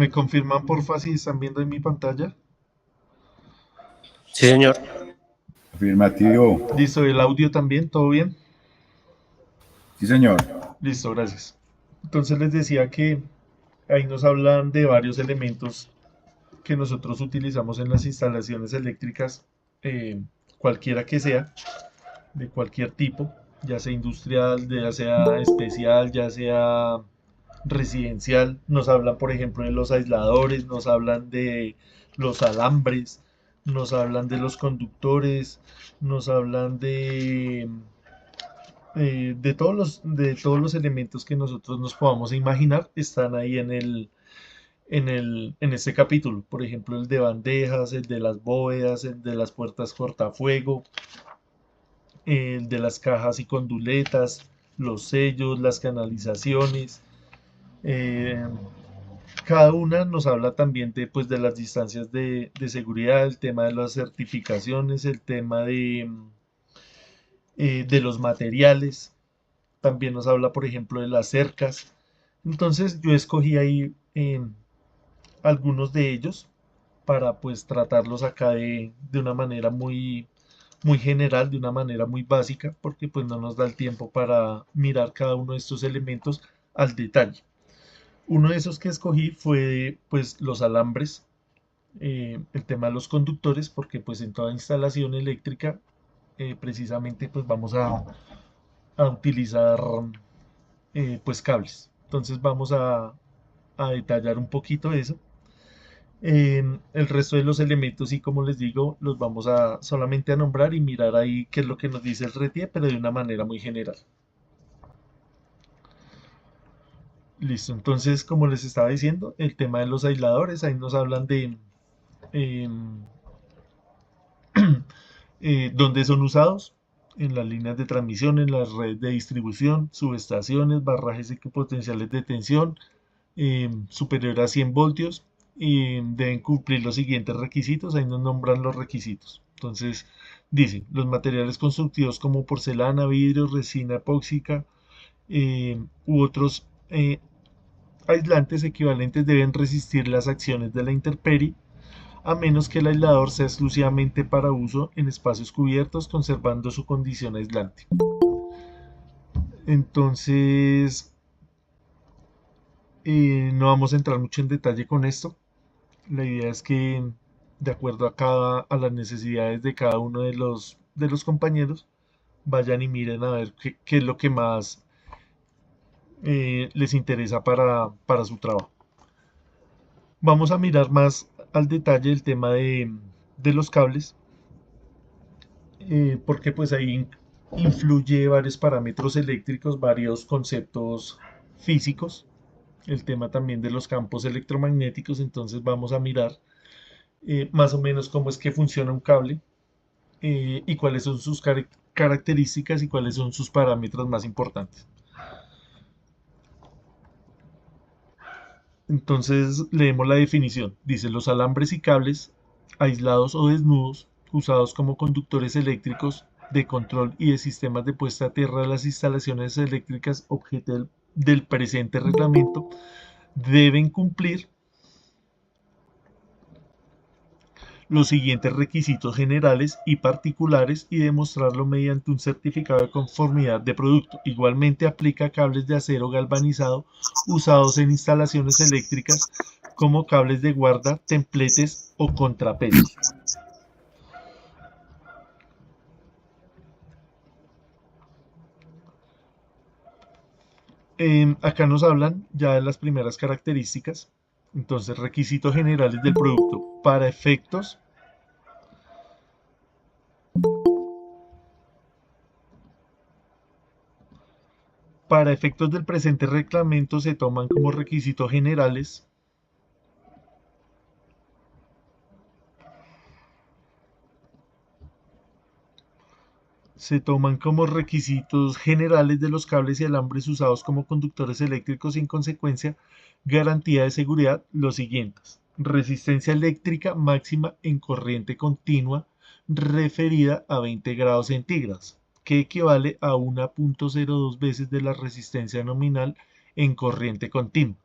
¿Me confirman porfa si están viendo en mi pantalla? Sí, señor. Afirmativo. Listo, el audio también, ¿todo bien? Sí, señor. Listo, gracias. Entonces les decía que ahí nos hablan de varios elementos que nosotros utilizamos en las instalaciones eléctricas, eh, cualquiera que sea, de cualquier tipo, ya sea industrial, ya sea especial, ya sea residencial. Nos hablan, por ejemplo, de los aisladores, nos hablan de los alambres, nos hablan de los conductores, nos hablan de todos los elementos que nosotros nos podamos imaginar, están ahí en este capítulo. Por ejemplo, el de bandejas, el de las bóvedas, el de las puertas cortafuego, el de las cajas y conduletas, los sellos, las canalizaciones. eh, Cada una nos habla también de, pues, de las distancias de seguridad, el tema de las certificaciones, el tema de los materiales. También nos habla, por ejemplo, de las cercas. Entonces yo escogí ahí algunos de ellos para pues tratarlos acá de una manera muy general, de una manera muy básica, porque pues no nos da el tiempo para mirar cada uno de estos elementos al detalle. Uno de esos que escogí fue pues los alambres, el tema de los conductores, porque pues en toda instalación eléctrica precisamente pues vamos a utilizar pues cables. Entonces vamos a detallar un poquito eso. El resto de los elementos, y como les digo, los vamos a solamente a nombrar y mirar ahí qué es lo que nos dice el RETIE, pero de una manera muy general. Listo, entonces como les estaba diciendo, el tema de los aisladores, ahí nos hablan de em, dónde son usados, en las líneas de transmisión, en las redes de distribución, subestaciones, barrajes y potenciales de tensión, superior a 100 voltios, deben cumplir los siguientes requisitos, ahí nos nombran los requisitos. Entonces, dice, los materiales constructivos como porcelana, vidrio, resina epóxica u otros aislantes equivalentes deben resistir las acciones de la intemperie, a menos que el aislador sea exclusivamente para uso en espacios cubiertos, conservando su condición aislante. Entonces, no vamos a entrar mucho en detalle con esto. La idea es que, de acuerdo a las necesidades de cada uno de los compañeros, vayan y miren a ver qué es lo que más les interesa para su trabajo. Vamos a mirar más al detalle el tema de los cables, porque pues ahí influye varios parámetros eléctricos, varios conceptos físicos, el tema también de los campos electromagnéticos. Entonces vamos a mirar más o menos cómo es que funciona un cable, y cuáles son sus características y cuáles son sus parámetros más importantes. Entonces leemos la definición. Dice: los alambres y cables, aislados o desnudos, usados como conductores eléctricos de control y de sistemas de puesta a tierra de las instalaciones eléctricas objeto del presente reglamento, deben cumplir los siguientes requisitos generales y particulares y demostrarlo mediante un certificado de conformidad de producto. Igualmente aplica a cables de acero galvanizado usados en instalaciones eléctricas como cables de guarda, templetes o contrapesos. Acá nos hablan ya de las primeras características. Entonces, requisitos generales del producto. Para efectos del presente reglamento se toman como requisitos generales de los cables y alambres usados como conductores eléctricos y en consecuencia garantía de seguridad los siguientes: resistencia eléctrica máxima en corriente continua referida a 20 grados centígrados, que equivale a 1,02 veces de la resistencia nominal en corriente continua.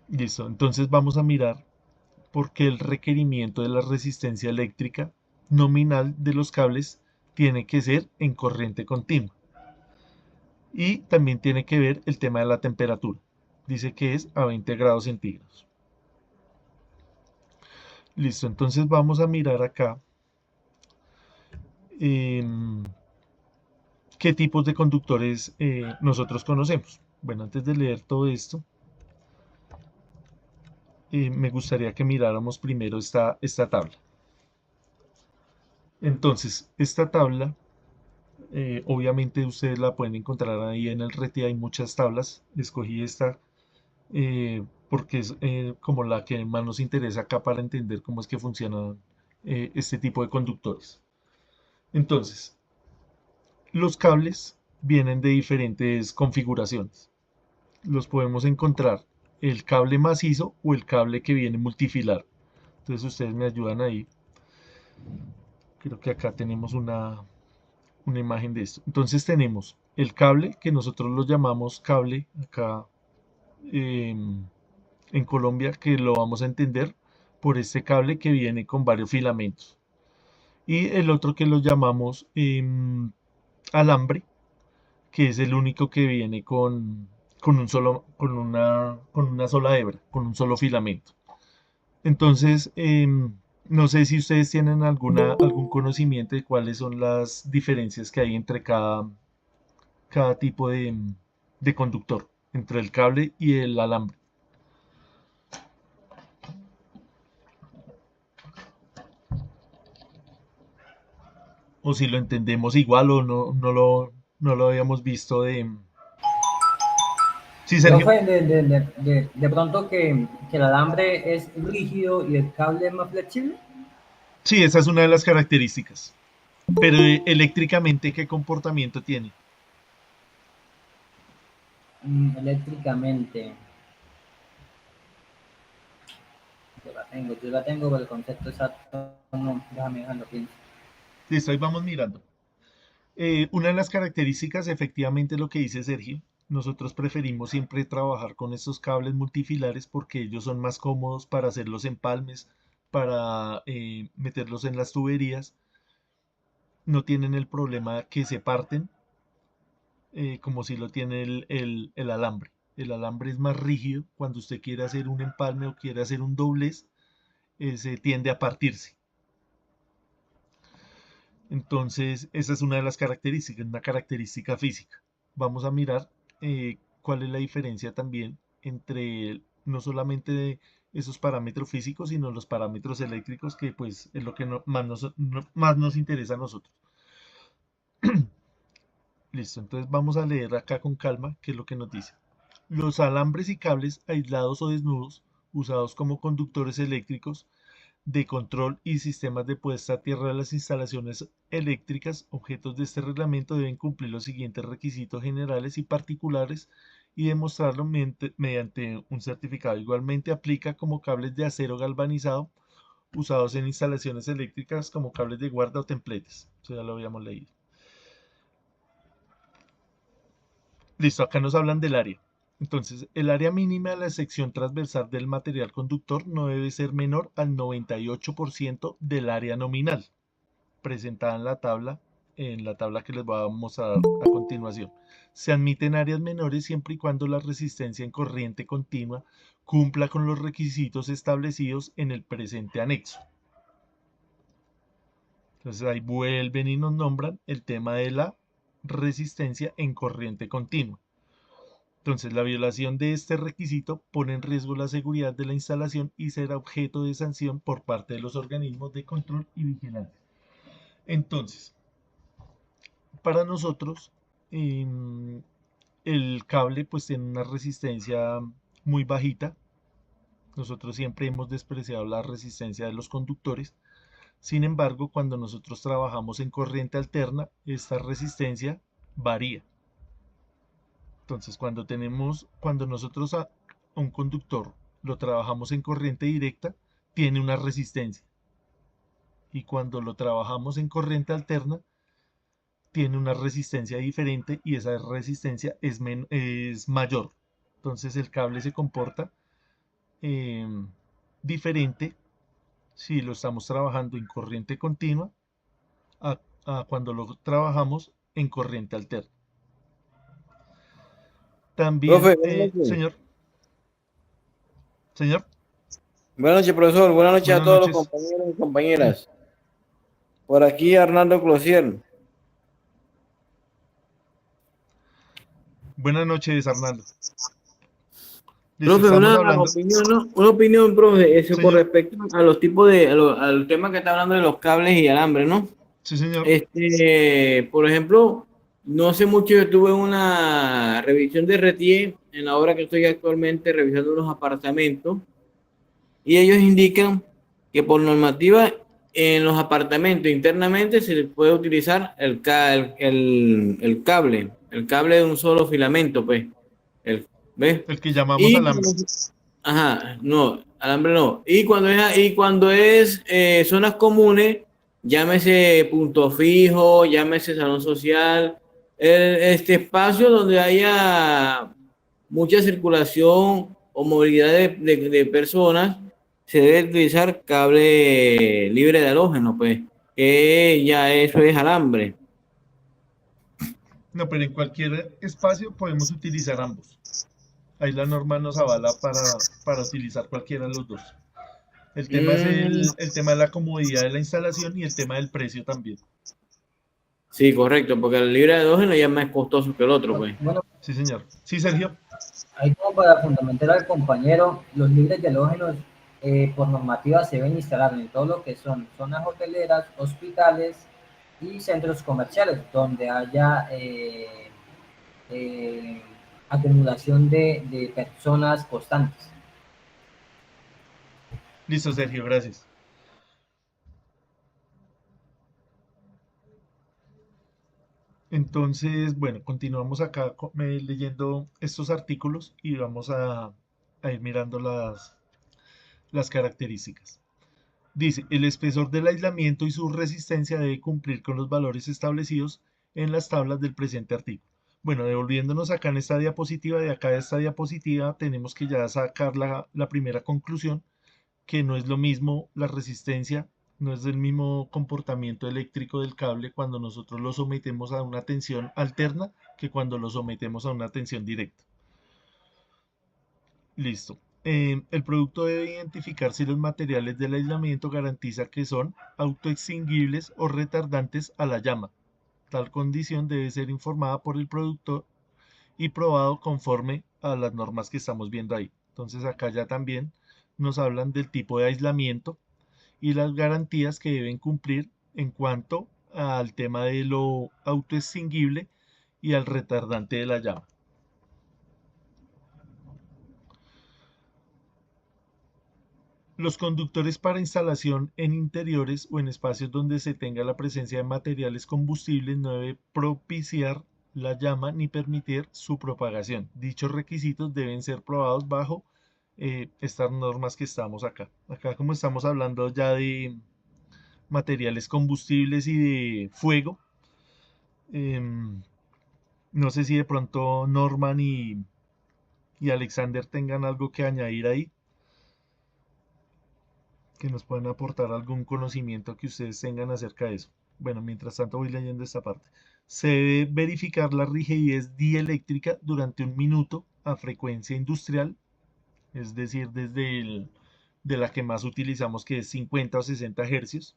Listo, entonces vamos a mirar por qué el requerimiento de la resistencia eléctrica nominal de los cables tiene que ser en corriente continua. Y también tiene que ver el tema de la temperatura. Dice que es a 20 grados centígrados. Listo, entonces vamos a mirar acá em, qué tipos de conductores nosotros conocemos. Bueno, antes de leer todo esto, me gustaría que miráramos primero esta tabla. Entonces, esta tabla, obviamente ustedes la pueden encontrar ahí en el RETI, hay muchas tablas. Escogí esta porque es como la que más nos interesa acá para entender cómo es que funcionan este tipo de conductores. Entonces, los cables vienen de diferentes configuraciones. Los podemos encontrar el cable macizo o el cable que viene multifilar. Entonces ustedes me ayudan ahí. Creo que acá tenemos una imagen de esto. Entonces tenemos el cable que nosotros lo llamamos cable acá en Colombia, que lo vamos a entender por este cable que viene con varios filamentos. Y el otro que lo llamamos alambre, que es el único que viene con una sola hebra, con un solo filamento. Entonces, no sé si ustedes tienen algún conocimiento de cuáles son las diferencias que hay entre cada tipo de conductor, entre el cable y el alambre. O si lo entendemos igual o no lo habíamos visto de... Sí, Sergio. Profe, de pronto que el alambre es rígido y el cable es más flexible. Sí, esa es una de las características. Pero eléctricamente, ¿qué comportamiento tiene? Eléctricamente, yo la tengo, pero el concepto exacto no, déjame dejarlo pienso. Listo, ahí vamos mirando. Una de las características, efectivamente, lo que dice Sergio, nosotros preferimos siempre trabajar con estos cables multifilares porque ellos son más cómodos para hacer los empalmes, para meterlos en las tuberías. No tienen el problema que se parten, como si lo tiene el alambre. El alambre es más rígido. Cuando usted quiere hacer un empalme o quiere hacer un doblez, se tiende a partirse. Entonces, esa es una de las características, una característica física. Vamos a mirar cuál es la diferencia también entre no solamente de esos parámetros físicos, sino los parámetros eléctricos, que pues es lo que más nos interesa a nosotros. Listo, entonces vamos a leer acá con calma qué es lo que nos dice. Los alambres y cables aislados o desnudos, usados como conductores eléctricos, de control y sistemas de puesta a tierra de las instalaciones eléctricas, objetos de este reglamento deben cumplir los siguientes requisitos generales y particulares y demostrarlo mediante un certificado. Igualmente aplica como cables de acero galvanizado usados en instalaciones eléctricas como cables de guarda o templetes. Eso ya lo habíamos leído. Listo, acá nos hablan del área. Entonces, el área mínima de la sección transversal del material conductor no debe ser menor al 98% del área nominal, presentada en la tabla que les voy a mostrar a continuación. Se admiten áreas menores siempre y cuando la resistencia en corriente continua cumpla con los requisitos establecidos en el presente anexo. Entonces ahí vuelven y nos nombran el tema de la resistencia en corriente continua. Entonces, la violación de este requisito pone en riesgo la seguridad de la instalación y será objeto de sanción por parte de los organismos de control y vigilancia. Entonces, para nosotros, em, el cable pues tiene una resistencia muy bajita. Nosotros siempre hemos despreciado la resistencia de los conductores. Sin embargo, cuando nosotros trabajamos en corriente alterna, esta resistencia varía. Entonces, cuando nosotros a un conductor lo trabajamos en corriente directa, tiene una resistencia. Y cuando lo trabajamos en corriente alterna, tiene una resistencia diferente y esa resistencia es mayor. Entonces el cable se comporta em, diferente si lo estamos trabajando en corriente continua a, a cuando lo trabajamos en corriente alterna. También, Profe, buenas noches. señor, Buenas noches, profesor. Buenas noches a buenas todos los noches. compañeros y compañeras. Por aquí, Hernando Closier. Buenas noches, Arnaldo. Listo, Profe, estamos una hablando. opinión, ¿no? Una opinión, profe, eso con Señor, respecto a los tipos de, al tema que está hablando de los cables y alambre, ¿no? sí, señor. Por ejemplo, no hace mucho yo tuve una revisión de RTE en la obra que estoy actualmente revisando unos apartamentos y ellos indican que por normativa en los apartamentos internamente se puede utilizar el cable de un solo filamento, pues, ¿ves? El que llamamos Y, alambre. ajá, no, alambre no. Y cuando es zonas comunes, llámese punto fijo, llámese salón social, este espacio donde haya mucha circulación o movilidad de personas, se debe utilizar cable libre de halógeno, pues, que ya eso es alambre. No, pero en cualquier espacio podemos utilizar ambos. Ahí la norma nos avala para utilizar cualquiera de los dos. El tema es Mm, el tema de la comodidad de la instalación y el tema del precio también. sí, correcto, porque el libre de halógeno ya es más costoso que el otro, pues. Bueno, Sí, señor. Sí, Sergio. ahí como para fundamentar al compañero, los libres de halógenos por normativa se deben instalar en todo lo que son zonas hoteleras, hospitales y centros comerciales, donde haya eh, acumulación de personas constantes. Listo, Sergio, gracias. Entonces, bueno, continuamos acá leyendo estos artículos y vamos a ir mirando las características. Dice, el espesor del aislamiento y su resistencia debe cumplir con los valores establecidos en las tablas del presente artículo. Bueno, devolviéndonos acá en esta diapositiva, de acá a esta diapositiva tenemos que ya sacar la primera conclusión, que no es lo mismo la resistencia, no es el mismo comportamiento eléctrico del cable cuando nosotros lo sometemos a una tensión alterna que cuando lo sometemos a una tensión directa. Listo. El producto debe identificar si los materiales del aislamiento garantiza que son autoextinguibles o retardantes a la llama. Tal condición debe ser informada por el productor y probado conforme a las normas que estamos viendo ahí. Entonces acá ya también nos hablan del tipo de aislamiento y las garantías que deben cumplir en cuanto al tema de lo autoextinguible y al retardante de la llama. Los conductores para instalación en interiores o en espacios donde se tenga la presencia de materiales combustibles no debe propiciar la llama ni permitir su propagación. Dichos requisitos deben ser probados bajo estas normas que estamos acá. Acá como estamos hablando ya de materiales combustibles y de fuego, em, no sé si de pronto Norman y Alexander tengan algo que añadir ahí, que nos puedan aportar algún conocimiento que ustedes tengan acerca de eso. Bueno, mientras tanto voy leyendo esta parte. Se debe verificar la rigidez dieléctrica durante un minuto a frecuencia industrial, es decir, de la que más utilizamos, que es 50 o 60 hercios,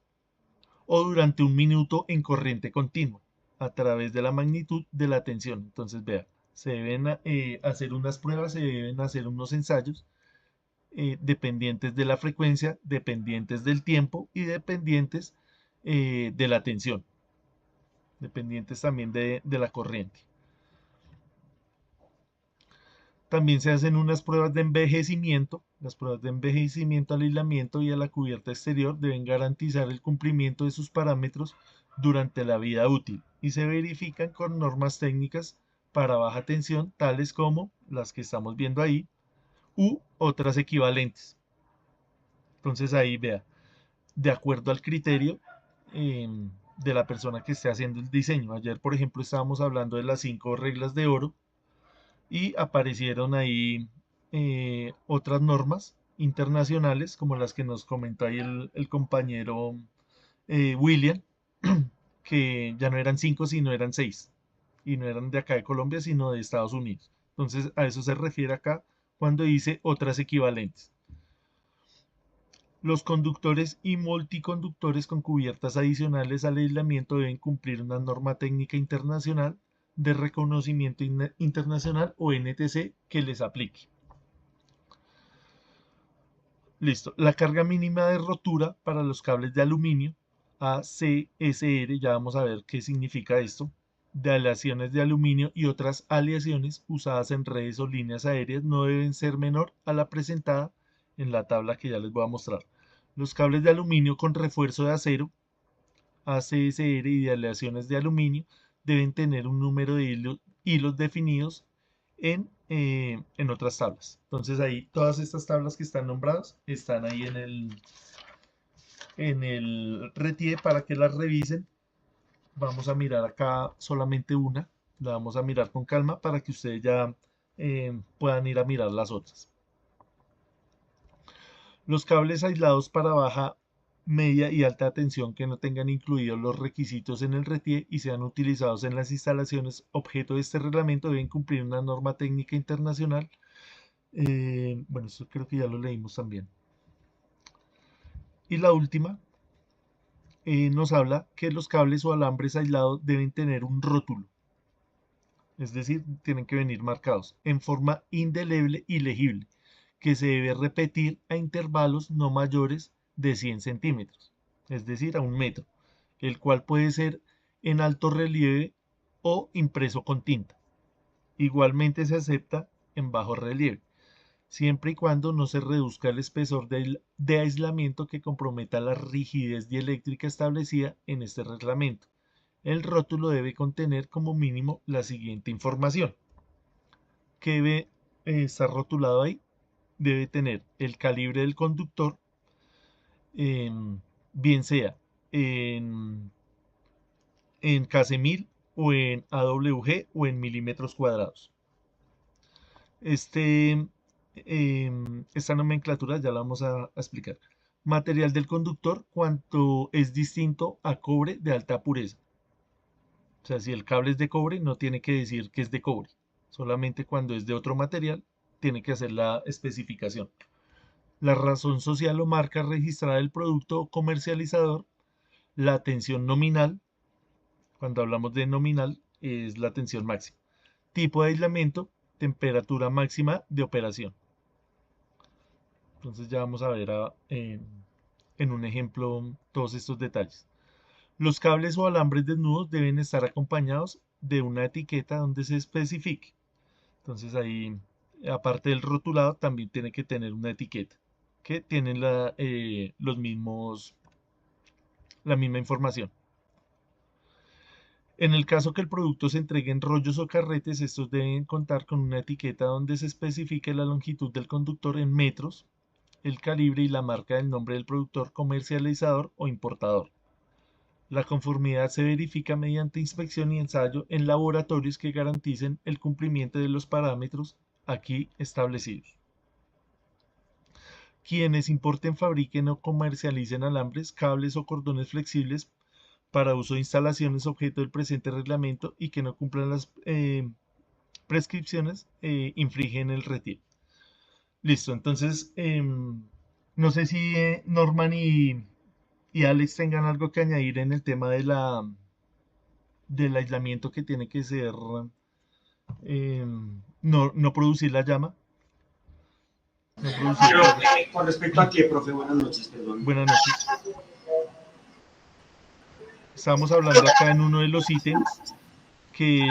o durante un minuto en corriente continua, a través de la magnitud de la tensión. Entonces, vea, se deben hacer unas pruebas, se deben hacer unos ensayos dependientes de la frecuencia, dependientes del tiempo y dependientes de la tensión, dependientes también de la corriente. También se hacen unas pruebas de envejecimiento. Las pruebas de envejecimiento al aislamiento y a la cubierta exterior deben garantizar el cumplimiento de sus parámetros durante la vida útil y se verifican con normas técnicas para baja tensión, tales como las que estamos viendo ahí, u otras equivalentes. Entonces ahí vea, de acuerdo al criterio de la persona que esté haciendo el diseño. Ayer, por ejemplo, estábamos hablando de las 5 reglas de oro y aparecieron ahí otras normas internacionales, como las que nos comentó ahí el compañero William, que ya no eran 5, sino eran 6, y no eran de acá de Colombia, sino de Estados Unidos. Entonces, a eso se refiere acá cuando dice otras equivalentes. Los conductores y multiconductores con cubiertas adicionales al aislamiento deben cumplir una norma técnica internacional de reconocimiento internacional o NTC que les aplique. Listo. La carga mínima de rotura para los cables de aluminio ACSR, ya vamos a ver qué significa esto, de aleaciones de aluminio y otras aleaciones usadas en redes o líneas aéreas no deben ser menor a la presentada en la tabla que ya les voy a mostrar. Los cables de aluminio con refuerzo de acero ACSR y de aleaciones de aluminio deben tener un número de hilos definidos en otras tablas. Entonces ahí todas estas tablas que están nombradas están ahí en el RETIE para que las revisen. Vamos a mirar acá solamente una, la vamos a mirar con calma para que ustedes ya puedan ir a mirar las otras. Los cables aislados para baja, media y alta tensión que no tengan incluidos los requisitos en el RETIE y sean utilizados en las instalaciones objeto de este reglamento deben cumplir una norma técnica internacional. Bueno, esto creo que ya lo leímos también. Y la última nos habla que los cables o alambres aislados deben tener un rótulo. Es decir, tienen que venir marcados en forma indeleble y legible, que se debe repetir a intervalos no mayores de 100 centímetros, es decir, a 1 metro, el cual puede ser en alto relieve o impreso con tinta. Igualmente se acepta en bajo relieve, siempre y cuando no se reduzca el espesor de aislamiento que comprometa la rigidez dieléctrica establecida en este reglamento. El rótulo debe contener como mínimo la siguiente información. ¿Qué debe estar rotulado ahí? Debe tener el calibre del conductor, bien sea en kc1000 o en AWG o en milímetros cuadrados. Esta nomenclatura ya la vamos a explicar. Material del conductor cuando es distinto a cobre de alta pureza. O sea, si el cable es de cobre, no tiene que decir que es de cobre. Solamente cuando es de otro material, tiene que hacer la especificación. La razón social o marca registrada del producto o comercializador. La tensión nominal. Cuando hablamos de nominal, es la tensión máxima. Tipo de aislamiento. Temperatura máxima de operación. Entonces ya vamos a ver en un ejemplo todos estos detalles. Los cables o alambres desnudos deben estar acompañados de una etiqueta donde se especifique. Entonces ahí, aparte del rotulado, también tiene que tener una etiqueta que tiene la misma información. En el caso que el producto se entregue en rollos o carretes, estos deben contar con una etiqueta donde se especifique la longitud del conductor en metros, el calibre y la marca del nombre del productor, comercializador o importador. La conformidad se verifica mediante inspección y ensayo en laboratorios que garanticen el cumplimiento de los parámetros aquí establecidos. Quienes importen, fabriquen o comercialicen alambres, cables o cordones flexibles para uso de instalaciones objeto del presente reglamento y que no cumplan las prescripciones, infringen el retiro. Listo, entonces no sé si Norman y Alex tengan algo que añadir en el tema del aislamiento que tiene que ser no producir la llama. No producir Pero, con respecto a qué, profe, buenas noches, perdón. Buenas noches. Estamos hablando acá en uno de los ítems que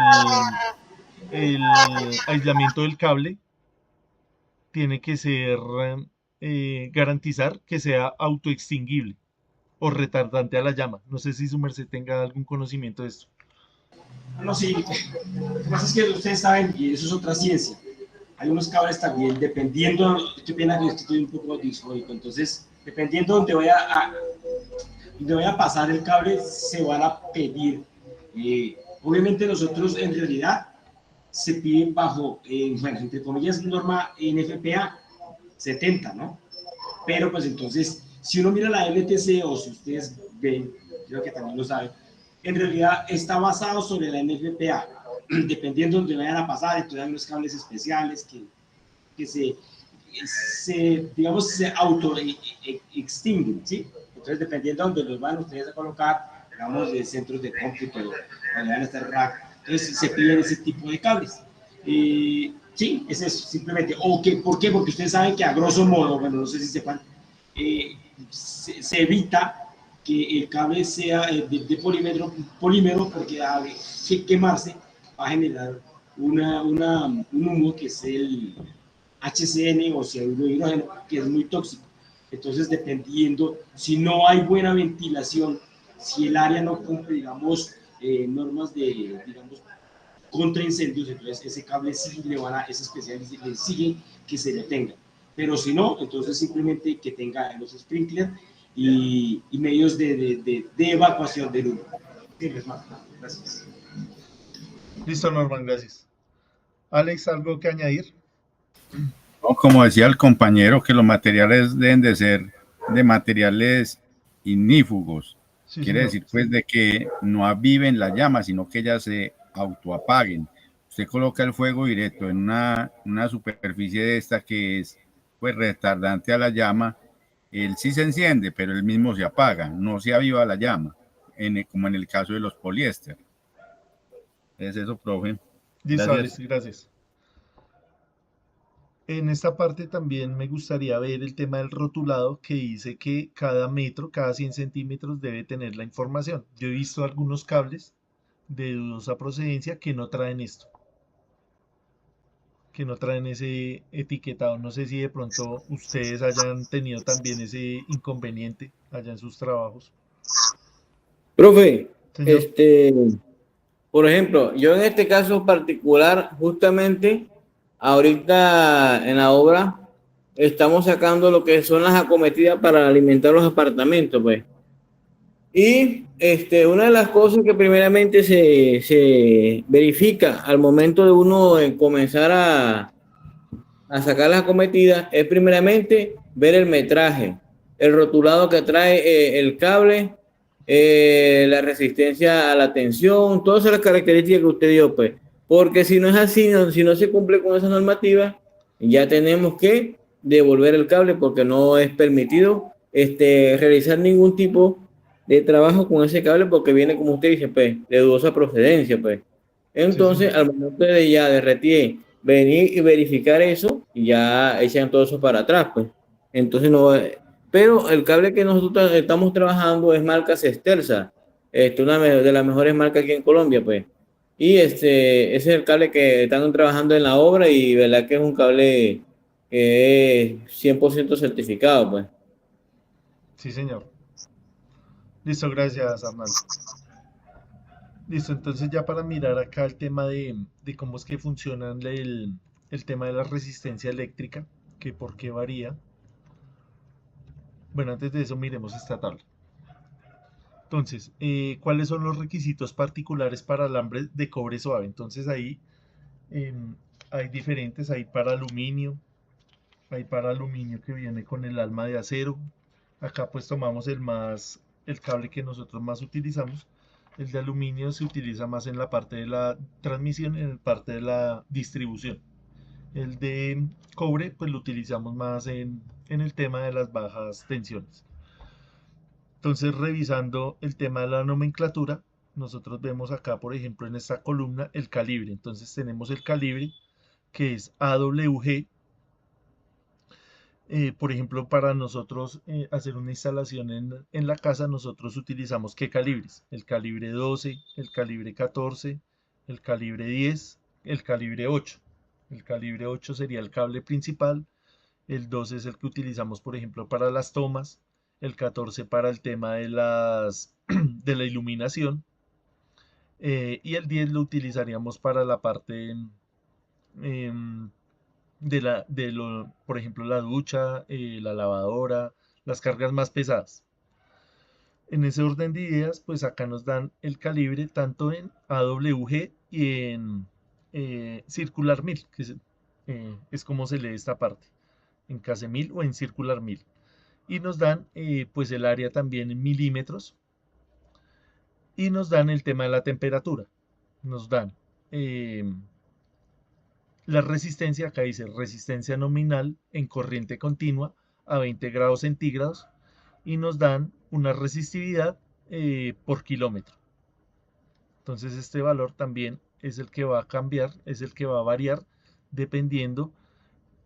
el aislamiento del cable tiene que ser garantizar que sea autoextinguible o retardante a la llama. No sé si su merced tenga algún conocimiento de esto. No, sí, lo que pasa es que ustedes saben, y eso es otra ciencia, hay unos cables también, dependiendo, qué pena que estoy un poco disfónico, entonces, dependiendo donde voy a pasar el cable, se van a pedir. Obviamente nosotros, en realidad, se pide bajo, bueno, entre comillas, norma NFPA 70, ¿no? Pero pues entonces, si uno mira la NTC o si ustedes ven, creo que también lo saben, en realidad está basado sobre la NFPA, dependiendo de donde vayan a pasar. Entonces hay unos cables especiales que digamos, se auto extinguen, ¿sí? Entonces, dependiendo de donde los van ustedes a colocar, digamos, de centros de cómputo, donde van a estar rack, entonces se piden ese tipo de cables. Sí, es eso, simplemente. ¿Por qué? Porque ustedes saben que a grosso modo, bueno, no sé si sepan, se evita que el cable sea de polímero, porque al quemarse va a generar un humo que es el HCN o cianuro de hidrógeno, que es muy tóxico. Entonces, dependiendo, si no hay buena ventilación, si el área no cumple, digamos, normas de, digamos, contra incendios, entonces ese cable sí le van a, ese especial le sigue que se le tenga. Pero si no, entonces simplemente que tenga los sprinklers y medios de evacuación del humo. Gracias. Listo, Norman, gracias. Alex, ¿algo que añadir? No, como decía el compañero, que los materiales deben de ser de materiales ignífugos. Sí, Quiere señor. decir pues de que no aviven las llamas, sino que ellas se autoapaguen. Usted coloca el fuego directo en una superficie de esta que es pues retardante a la llama, él sí se enciende, pero él mismo se apaga, no se aviva la llama, como en el caso de los poliéster. Es eso, profe. Listo, Gracias. Alex, gracias. En esta parte también me gustaría ver el tema del rotulado que dice que cada metro, cada 100 centímetros debe tener la información. Yo he visto algunos cables de dudosa procedencia que no traen esto, que no traen ese etiquetado. No sé si de pronto ustedes hayan tenido también ese inconveniente allá en sus trabajos. Profe, Señor, por ejemplo, yo en este caso particular, justamente ahorita en la obra, estamos sacando lo que son las acometidas para alimentar los apartamentos, pues. Y una de las cosas que primeramente se verifica al momento de uno comenzar a sacar las acometidas es primeramente ver el metraje, el rotulado que trae el cable, la resistencia a la tensión, todas esas características que usted dio, pues. Porque si no es así, si no se cumple con esa normativa, ya tenemos que devolver el cable porque no es permitido realizar ningún tipo de trabajo con ese cable porque viene, como usted dice, pues, de dudosa procedencia, pues. sí, Entonces, señor. al momento de ya de retirar, venir y verificar eso, y ya echan todo eso para atrás, pues. Entonces, no, pero el cable que nosotros estamos trabajando es marca Sextelsa, una de las mejores marcas aquí en Colombia, pues. Y ese es el cable que están trabajando en la obra y verdad que es un cable que es 100% certificado, pues. Sí, señor. Listo, gracias, Arnaldo. Listo, entonces ya para mirar acá el tema de cómo es que funciona el tema de la resistencia eléctrica, que por qué varía. Bueno, antes de eso miremos esta tabla. Entonces, ¿cuáles son los requisitos particulares para alambre de cobre suave? Entonces ahí em, hay diferentes, hay para aluminio que viene con el alma de acero. Acá pues tomamos el cable que nosotros más utilizamos. El de aluminio se utiliza más en la parte de la transmisión y en la parte de la distribución. El de cobre pues lo utilizamos más en el tema de las bajas tensiones. Entonces, revisando el tema de la nomenclatura, nosotros vemos acá, por ejemplo, en esta columna, el calibre. Entonces tenemos el calibre que es AWG. Por ejemplo, para nosotros hacer una instalación en la casa, nosotros utilizamos ¿qué calibres? El calibre 12, el calibre 14, el calibre 10, el calibre 8. El calibre 8 sería el cable principal, el 12 es el que utilizamos, por ejemplo, para las tomas, el 14 para el tema de la iluminación, y el 10 lo utilizaríamos para la parte em, por ejemplo, la ducha, la lavadora, las cargas más pesadas. En ese orden de ideas, pues acá nos dan el calibre tanto en AWG y en circular 1000, que es como se lee esta parte, en case 1000 o en circular 1000. y nos dan pues el área también en milímetros y nos dan el tema de la temperatura. Nos dan eh, la resistencia, acá dice resistencia nominal en corriente continua a 20 grados centígrados y nos dan una resistividad por kilómetro. Entonces este valor también es el que va a cambiar, es el que va a variar dependiendo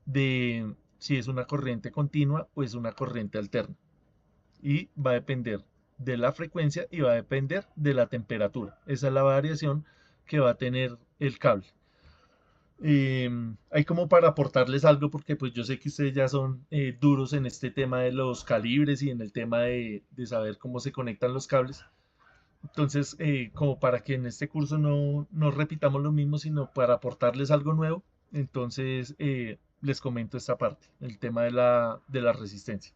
de si es una corriente continua o es una corriente alterna. Y va a depender de la frecuencia y va a depender de la temperatura. Esa es la variación que va a tener el cable. Hay como para aportarles algo porque pues yo sé que ustedes ya son duros en este tema de los calibres y en el tema de saber cómo se conectan los cables. Entonces, como para que en este curso no repitamos lo mismo, sino para aportarles algo nuevo, entonces les comento esta parte, el tema de la resistencia.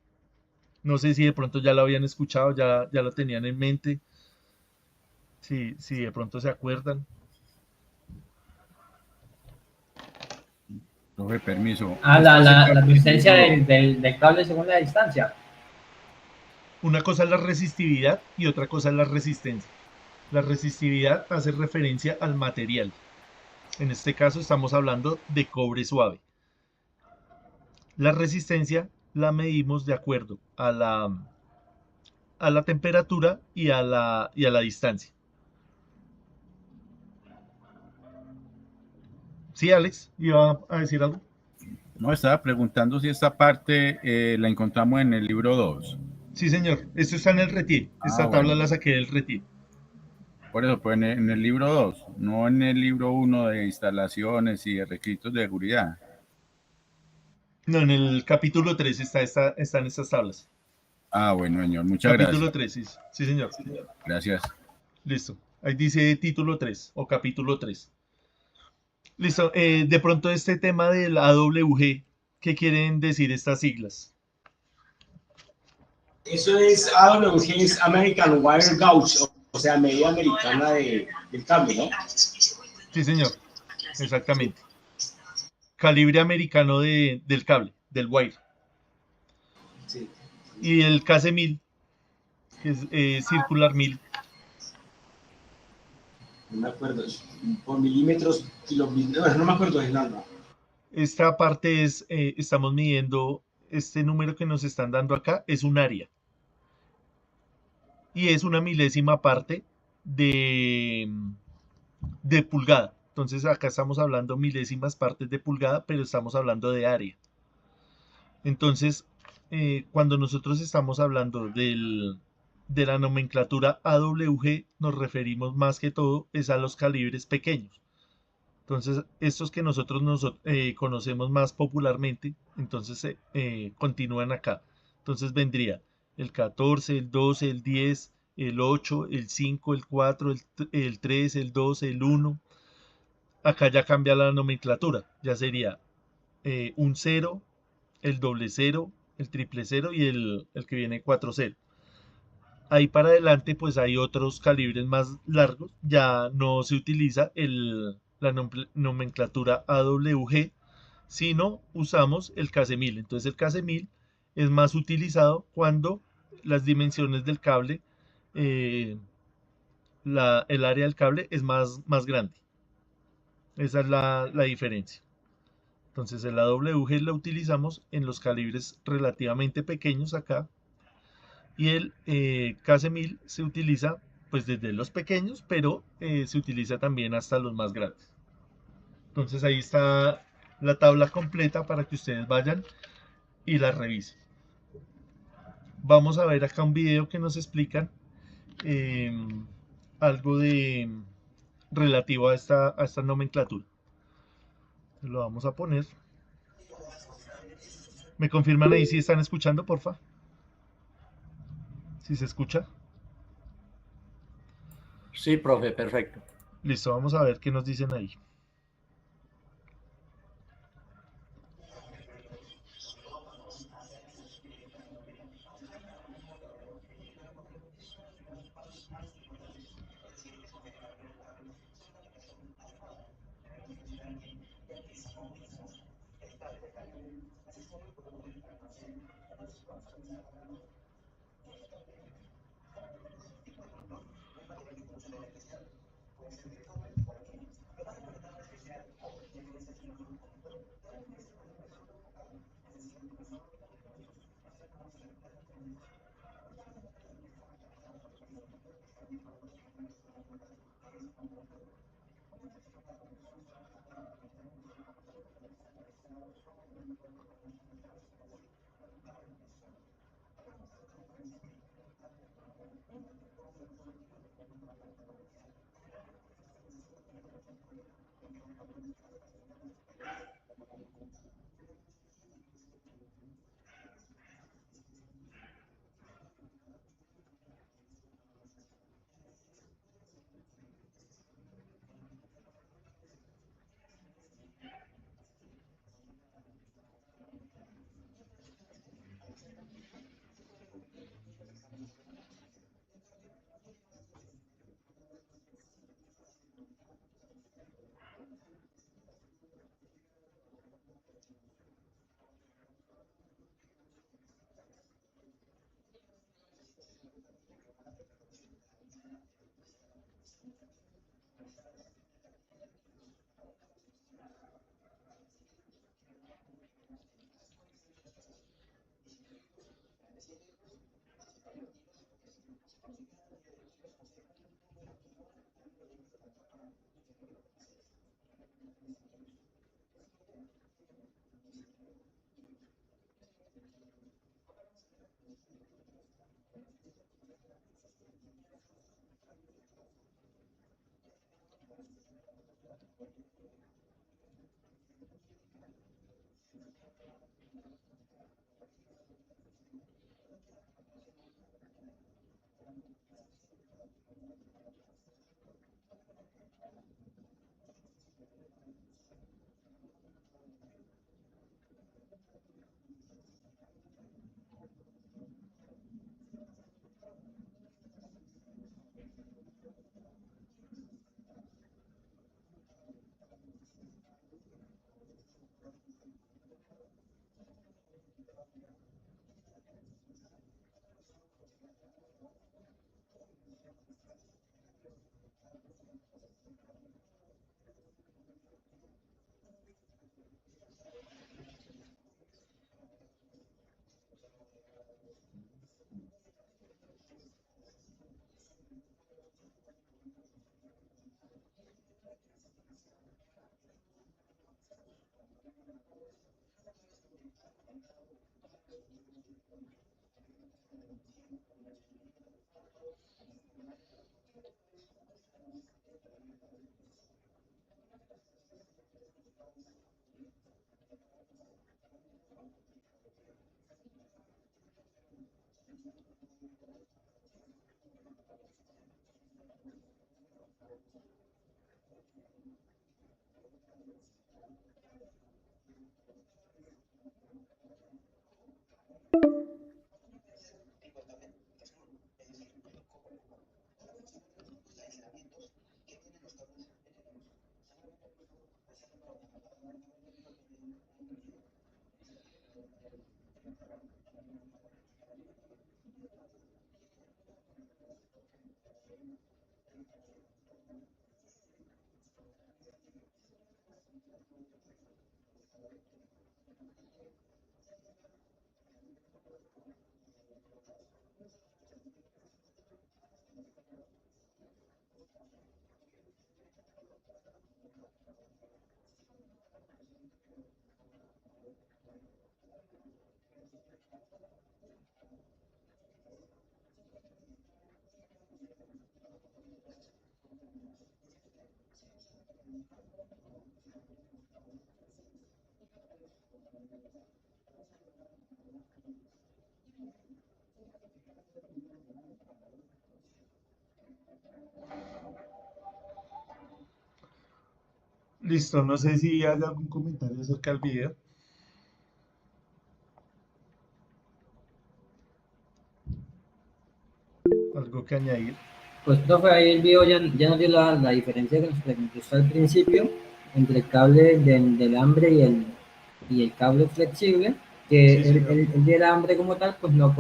No sé si de pronto ya lo habían escuchado, ya lo tenían en mente, si de pronto se acuerdan. Profe, permiso. Ah, Esto hace la parte del resistencia libro 2. del cable según la distancia. Una cosa es la resistividad y otra cosa es la resistencia. La resistividad hace referencia al material. En este caso estamos hablando de cobre suave. La resistencia la medimos de acuerdo a la temperatura y a la distancia. ¿Sí, Alex? ¿Iba a decir algo? No, estaba preguntando si esta parte la encontramos en el libro 2. Sí, señor. Esto está en el RETIL. Ah, Esta tabla bueno. la saqué del RETIL. Por eso, pues en el libro 2, no en el libro 1 de instalaciones y de requisitos de seguridad. No, en el capítulo 3 están estas tablas. Ah, bueno, señor, muchas Capítulo gracias. 3, sí, sí, señor. Gracias. Listo. Ahí dice título 3 o capítulo 3. Listo. De pronto este tema del AWG, ¿qué quieren decir estas siglas? Eso es AWG, es American Wire Gauge, o sea, medida americana del cable, ¿no? Sí, señor. Exactamente. Calibre americano del cable, del wire. Sí, Y el KC1000, que es Circular 1000. no me acuerdo, por milímetros, no me acuerdo de nada. Esta parte es, estamos midiendo, este número que nos están dando acá es un área. Y es una milésima parte de, de pulgada. Entonces acá estamos hablando milésimas partes de pulgada, pero estamos hablando de área. Entonces, cuando nosotros estamos hablando de la nomenclatura AWG, nos referimos más que todo es a los calibres pequeños. Entonces, estos que nosotros conocemos más popularmente, entonces continúan acá. Entonces vendría el 14, el 12, el 10, el 8, el 5, el 4, el 3, el 2, el 1. Acá ya cambia la nomenclatura. Ya sería un 0, el doble 0, el triple 0 y el que viene 4-0. Ahí para adelante pues hay otros calibres más largos. Ya no se utiliza la nomenclatura AWG, sino usamos el KC1000. Entonces el KC1000 es más utilizado cuando las dimensiones del cable, eh, el área del cable es más grande. Esa es la diferencia. Entonces el AWG lo utilizamos en los calibres relativamente pequeños acá y el KC1000 se utiliza pues desde los pequeños, pero se utiliza también hasta los más grandes. Entonces ahí está la tabla completa para que ustedes vayan y la revisen. Vamos a ver acá un video que nos explican eh, algo de relativo a esta nomenclatura. Lo vamos a poner. ¿Me confirman ahí si están escuchando, porfa? Si se escucha. Sí, profe, perfecto. Listo, vamos a ver qué nos dicen ahí. Listo, no sé si hay algún comentario acerca del video. Algo que añadir. Pues, profe, ahí el video ya nos dio la diferencia que nos preguntó usted al principio entre el cable del hambre y el cable flexible. que Sí, señor. el diamante como tal, pues no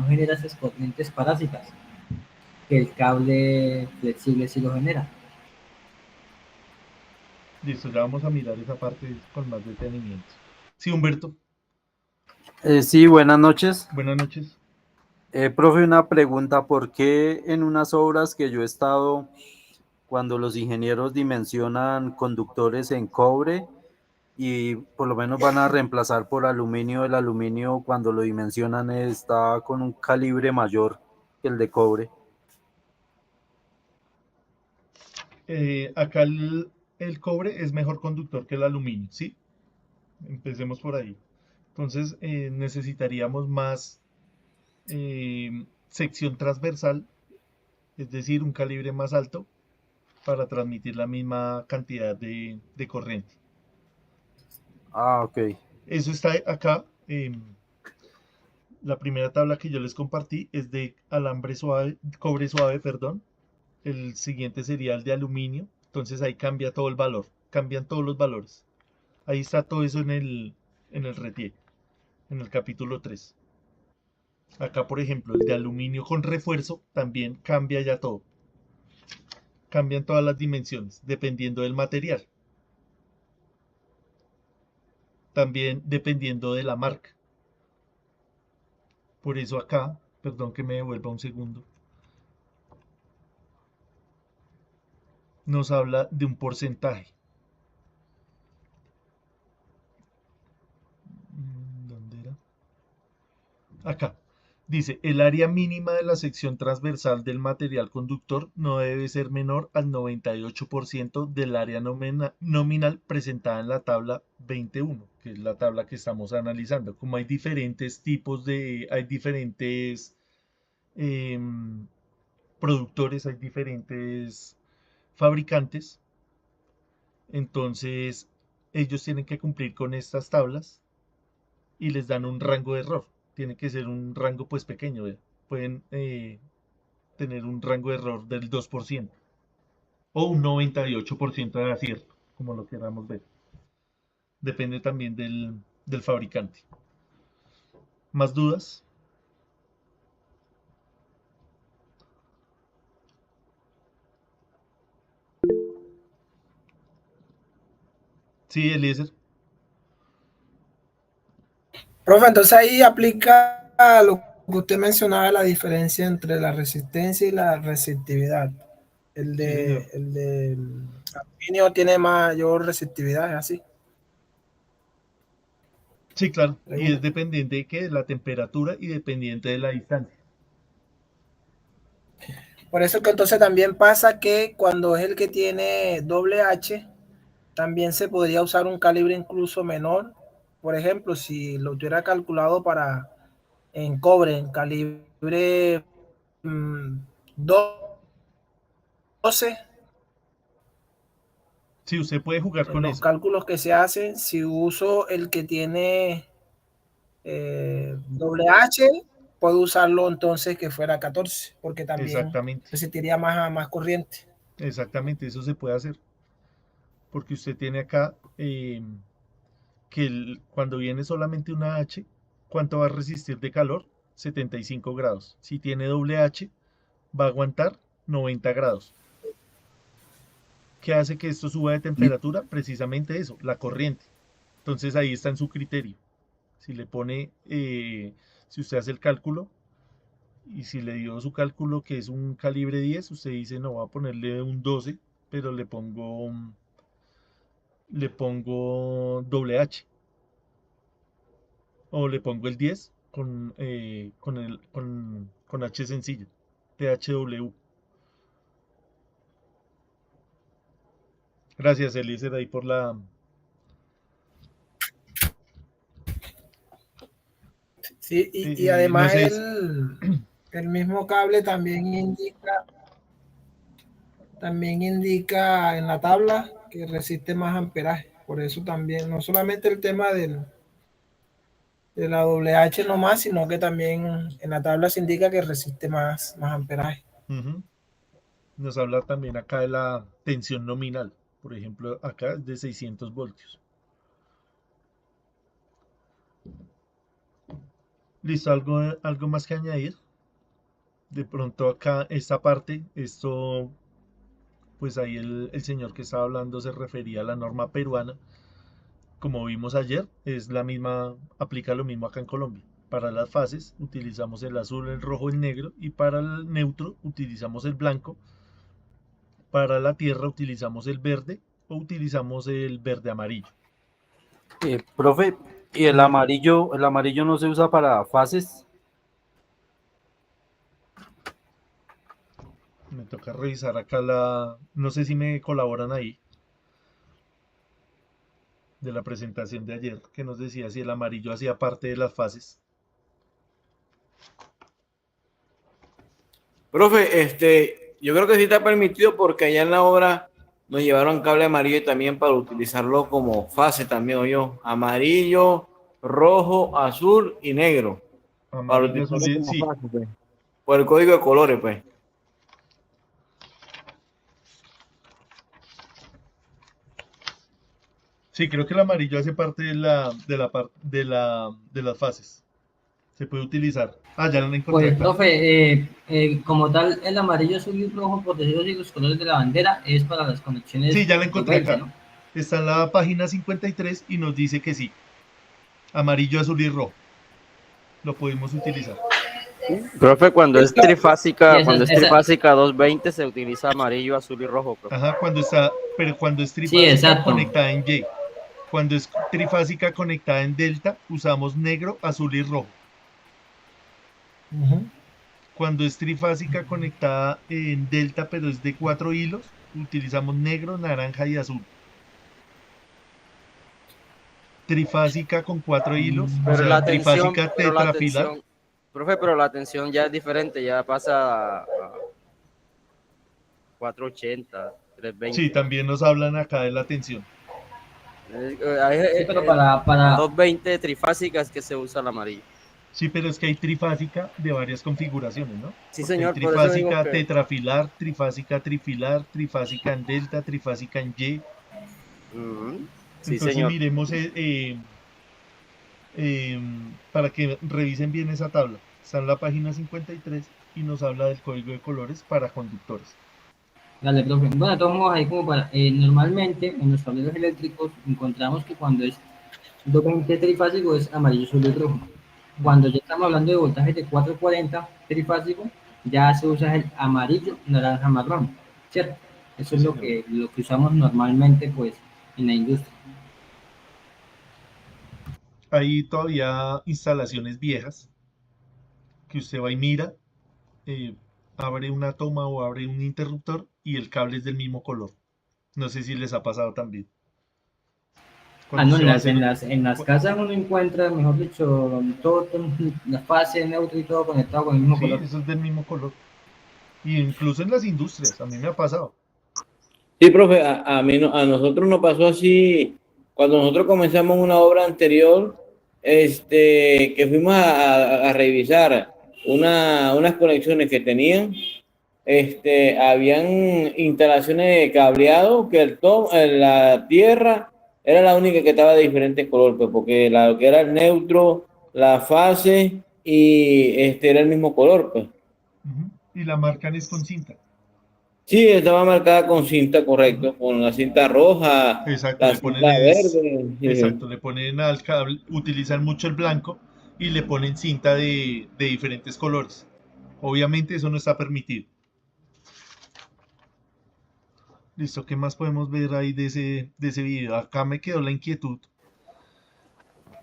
genera esas corrientes parásitas, que el cable flexible sí lo genera. Listo, ya vamos a mirar esa parte con más detenimiento. Sí, Humberto, Sí, buenas noches. buenas noches. Profe, una pregunta, ¿por qué en unas obras que yo he estado, cuando los ingenieros dimensionan conductores en cobre y por lo menos van a reemplazar por aluminio, el aluminio cuando lo dimensionan está con un calibre mayor que el de cobre? Acá el cobre es mejor conductor que el aluminio, ¿sí? Empecemos por ahí. Entonces necesitaríamos más sección transversal, es decir, un calibre más alto para transmitir la misma cantidad de corriente. Ah, ok. Eso está acá. La primera tabla que yo les compartí es de alambre suave, cobre suave, perdón. El siguiente sería el de aluminio. Entonces ahí cambia todo el valor, cambian todos los valores. Ahí está todo eso en el RETIE, en el capítulo 3. Acá, por ejemplo, el de aluminio con refuerzo también cambia ya todo. Cambian todas las dimensiones, dependiendo del material. También dependiendo de la marca. Por eso acá, perdón que me devuelva un segundo, nos habla de un porcentaje. ¿Dónde era? Acá. Dice, el área mínima de la sección transversal del material conductor no debe ser menor al 98% del área nominal presentada en la tabla 21, que es la tabla que estamos analizando. Como hay diferentes hay diferentes em, productores, hay diferentes fabricantes, entonces ellos tienen que cumplir con estas tablas y les dan un rango de error. Tiene que ser un rango pues pequeño, ¿ve? Pueden tener un rango de error del 2% o un 98% de acierto, como lo queramos ver. Depende también del fabricante. ¿Más dudas? Sí, Eliezer. Profe, entonces ahí aplica lo que usted mencionaba, la diferencia entre la resistencia y la resistividad. Sí, señor. El de aluminio tiene mayor resistividad, ¿es así? Sí, claro. Y es Pregunto. dependiente de qué, de la temperatura y dependiente de la distancia. Por eso que entonces también pasa que cuando es el que tiene doble H, también se podría usar un calibre incluso menor. Por ejemplo, si lo tuviera calculado para en cobre, en calibre 12, Sí, usted puede jugar en con los eso. cálculos que se hacen, si uso el que tiene doble H, puedo usarlo entonces que fuera 14, porque también Exactamente. resistiría más corriente. Exactamente, eso se puede hacer. Porque usted tiene acá que cuando viene solamente una H, ¿cuánto va a resistir de calor? 75 grados. Si tiene doble H, va a aguantar 90 grados. ¿Qué hace que esto suba de temperatura? Precisamente eso, la corriente. Entonces ahí está en su criterio. Si le pone, si usted hace el cálculo y si le dio su cálculo que es un calibre 10, usted dice, no, va a ponerle un 12, pero le pongo doble H. O le pongo el 10 con H sencillo, THW. Gracias, Eliezer, ahí por la... Sí, y no además sé, el mismo cable también indica en la tabla que resiste más amperaje. Por eso también, no solamente el tema de la doble H nomás, sino que también en la tabla se indica que resiste más amperaje. ujú, nos habla también acá de la tensión nominal. Por ejemplo, acá es de 600 voltios. Listo, algo más que añadir. De pronto acá, esta parte, esto, pues ahí el señor que estaba hablando se refería a la norma peruana. Como vimos ayer, es la misma, aplica lo mismo acá en Colombia. Para las fases utilizamos el azul, el rojo, el negro, y para el neutro utilizamos el blanco. Para la tierra utilizamos el verde o utilizamos el verde amarillo. Profe, ¿y el amarillo no se usa para fases? Me toca revisar acá no sé si me colaboran ahí, de la presentación de ayer, que nos decía si el amarillo hacía parte de las fases. Profe, yo creo que sí está permitido porque allá en la obra nos llevaron cable amarillo también para utilizarlo como fase también, o yo. Amarillo, rojo, azul y negro. Para Amarillo, azul, utilizarlo como sí. fase, pues. Por el código de colores, pues. Sí, creo que el amarillo hace parte de las fases. Se puede utilizar. Ah, ya lo encontré Pues, acá. profe, como tal, el amarillo, azul y rojo, por decirlo así, los colores de la bandera, es para las conexiones Sí, ya lo de encontré 20, acá. ¿no? Está en la página 53 y nos dice que sí. Amarillo, azul y rojo. Lo podemos utilizar. Profe, cuando es Sí, trifásica, esa, cuando es esa, trifásica 220 se utiliza amarillo, azul y rojo, profe. Ajá, pero cuando es sí, trifásica exacto. conectada en Y. Cuando es trifásica conectada en delta, usamos negro, azul y rojo. Ujú. Cuando es trifásica conectada en delta, pero es de 4 hilos, utilizamos negro, naranja y azul. Trifásica con 4 hilos, o Pero sea, la tensión, trifásica tetrafilar. profe, pero la tensión ya es diferente, ya pasa a 480, Sí, 320. también nos hablan acá de la tensión. Sí, pero En 220 trifásicas que se usa el amarillo. Sí, pero es que hay trifásica de varias configuraciones, ¿no? Sí, Porque hay señor, por eso digo trifásica que... tetrafilar, trifásica trifilar, trifásica en delta, trifásica en Y. Sí, Entonces señor. miremos para que revisen bien esa tabla. Está en la página 53 y nos habla del código de colores para conductores. dale, profe. Bueno, de todos modos, ahí como para, normalmente en los tableros eléctricos encontramos que cuando es 220 trifásico es amarillo, azul y rojo. Cuando ya estamos hablando de voltajes de 440 trifásico, ya se usa el amarillo, naranja, marrón, ¿cierto? Eso Sí, es señor. lo que usamos normalmente, pues, en la industria. Hay todavía instalaciones viejas que usted va y mira, eh, abre una toma o abre un interruptor y el cable es del mismo color. No sé si les ha pasado también. Ah, Cuando no, usted va a hacer... en las casas uno encuentra, mejor dicho, todo, la fase, neutro y todo conectado con el mismo Sí, color. eso es del mismo color. Y incluso en las industrias, a mí me ha pasado. Sí, profe, a mí a nosotros nos pasó así cuando nosotros comenzamos una obra anterior, que fuimos a revisar unas conexiones que tenían, habían instalaciones de cableado que la tierra era la única que estaba de diferente color, pues, porque lo que era el neutro, la fase y era el mismo color, pues. Ujú. Y la marcan es con cinta. Sí, estaba marcada con cinta, Ujú. correcto, con la cinta roja, Exacto, la le ponen cinta es, verde. exacto, le ponen al cable, utilizan mucho el blanco y le ponen cinta de diferentes colores. Obviamente eso no está permitido. Listo, ¿qué más podemos ver ahí de ese video? Acá me quedó la inquietud.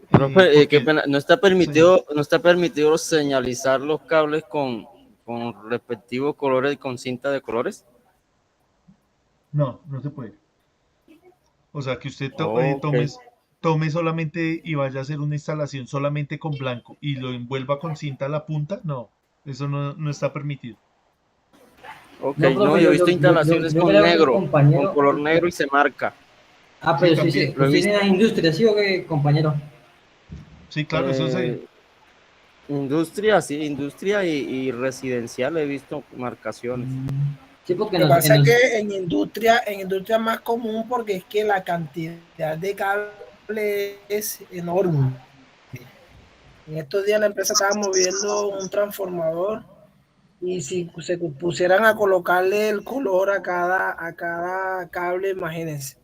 Profe, qué Porque, pena, señor, no está permitido señalizar los cables con respectivos colores, con cinta de colores. no, no se puede. O sea, que usted Ok. tome solamente y vaya a hacer una instalación solamente con blanco y lo envuelva con cinta a la punta, no, eso no está permitido. Ok, No, no, profe, yo he visto instalaciones yo con creo que el negro, con compañero, color negro y se marca. ah, Sí, pero sí, también. Lo he usted tiene visto. la industria, ¿sí o qué, compañero? Sí, claro, eso se... Eh, industria, sí, industria y residencial he visto marcaciones. Sí, porque Lo que pasa es que en industria es más común porque es que la cantidad de cable es enorme. En estos días la empresa estaba moviendo un transformador y si se pusieran a colocarle el color a cada cable, imagínense.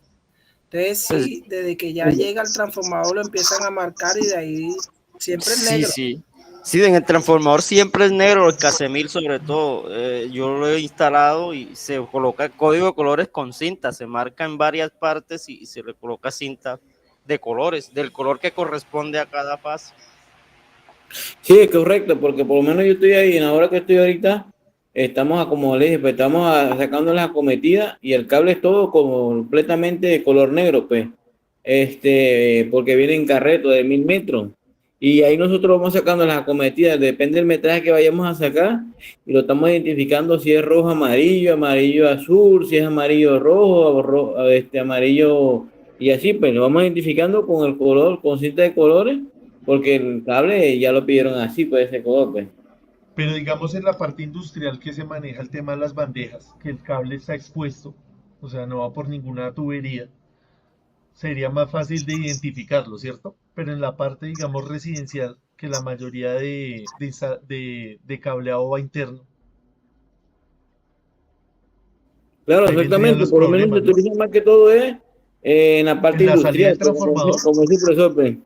Entonces, Pues, sí, desde que ya llega el transformador lo empiezan a marcar y de ahí siempre es sí, negro. sí. Sí, en el transformador siempre es negro, el Casemil sobre todo. Yo lo he instalado y se coloca código de colores con cinta, se marca en varias partes y se le coloca cinta de colores, del color que corresponde a cada fase. Sí, es correcto, porque por lo menos yo estoy ahí, en la hora que estoy ahorita, estamos, como le dije, pues estamos sacando las acometidas y el cable es todo completamente de color negro, pues, porque viene en carreto de 1000 metros. Y ahí nosotros vamos sacando las acometidas, depende del metraje que vayamos a sacar, y lo estamos identificando si es rojo, amarillo, amarillo, azul, si es amarillo, rojo, amarillo, y así, pues lo vamos identificando con el color, con cinta de colores porque el cable ya lo pidieron así, pues ese color, pues. Pero digamos en la parte industrial que se maneja el tema de las bandejas, que el cable está expuesto, o sea, no va por ninguna tubería, sería más fácil de identificarlo, ¿cierto? Pero en la parte, digamos, residencial, que la mayoría de cableado va interno, Claro, ahí vendrían exactamente, los por lo menos se problemas, ¿no? utiliza más que todo es en la parte En la salida industrial, del transformador, como dice el profesor, pues.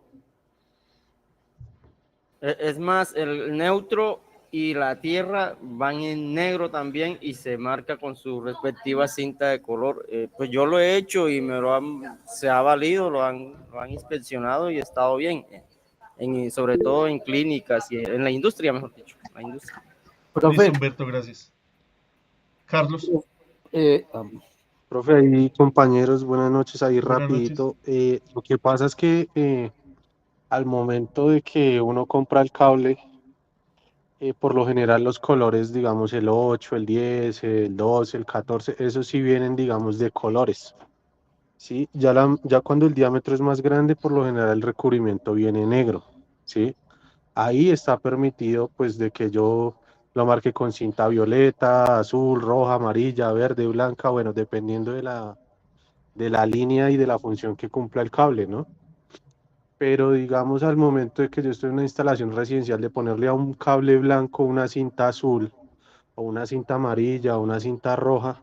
Es más, el neutro y la tierra van en negro también y se marca con su respectiva cinta de color. Pues yo lo he hecho y se ha valido, lo han inspeccionado y ha estado bien, sobre todo en clínicas y en la industria, mejor dicho, la industria. listo, Profe, Humberto, gracias. Carlos, eh, am, profe y compañeros, buenas noches ahí buenas noches. rapidito. Lo que pasa es que al momento de que uno compra el cable, por lo general los colores, digamos el 8, el 10, el 12, el 14, esos sí vienen, digamos, de colores. Sí, ya cuando el diámetro es más grande, por lo general el recubrimiento viene negro. ¿Sí? Ahí está permitido, pues, de que yo lo marque con cinta violeta, azul, roja, amarilla, verde, blanca, bueno, dependiendo de la línea y de la función que cumpla el cable, ¿no? Pero digamos al momento de que yo estoy en una instalación residencial de ponerle a un cable blanco una cinta azul o una cinta amarilla o una cinta roja,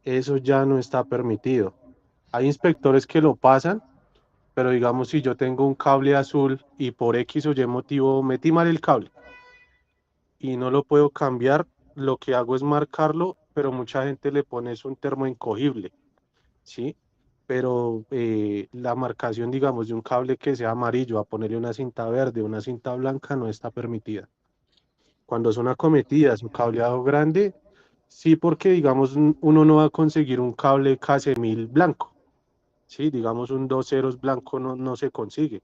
eso ya no está permitido. Hay inspectores que lo pasan, pero digamos si yo tengo un cable azul y por X o Y motivo metí mal el cable y no lo puedo cambiar, lo que hago es marcarlo, pero mucha gente le pone es un termo encogible, ¿sí? Pero la marcación, digamos, de un cable que sea amarillo, a ponerle una cinta verde, una cinta blanca, no está permitida. Cuando son acometidas o cableado grande, sí, porque, digamos, uno no va a conseguir un cable K1000 blanco, ¿sí? Digamos, un 2 ceros blanco no se consigue.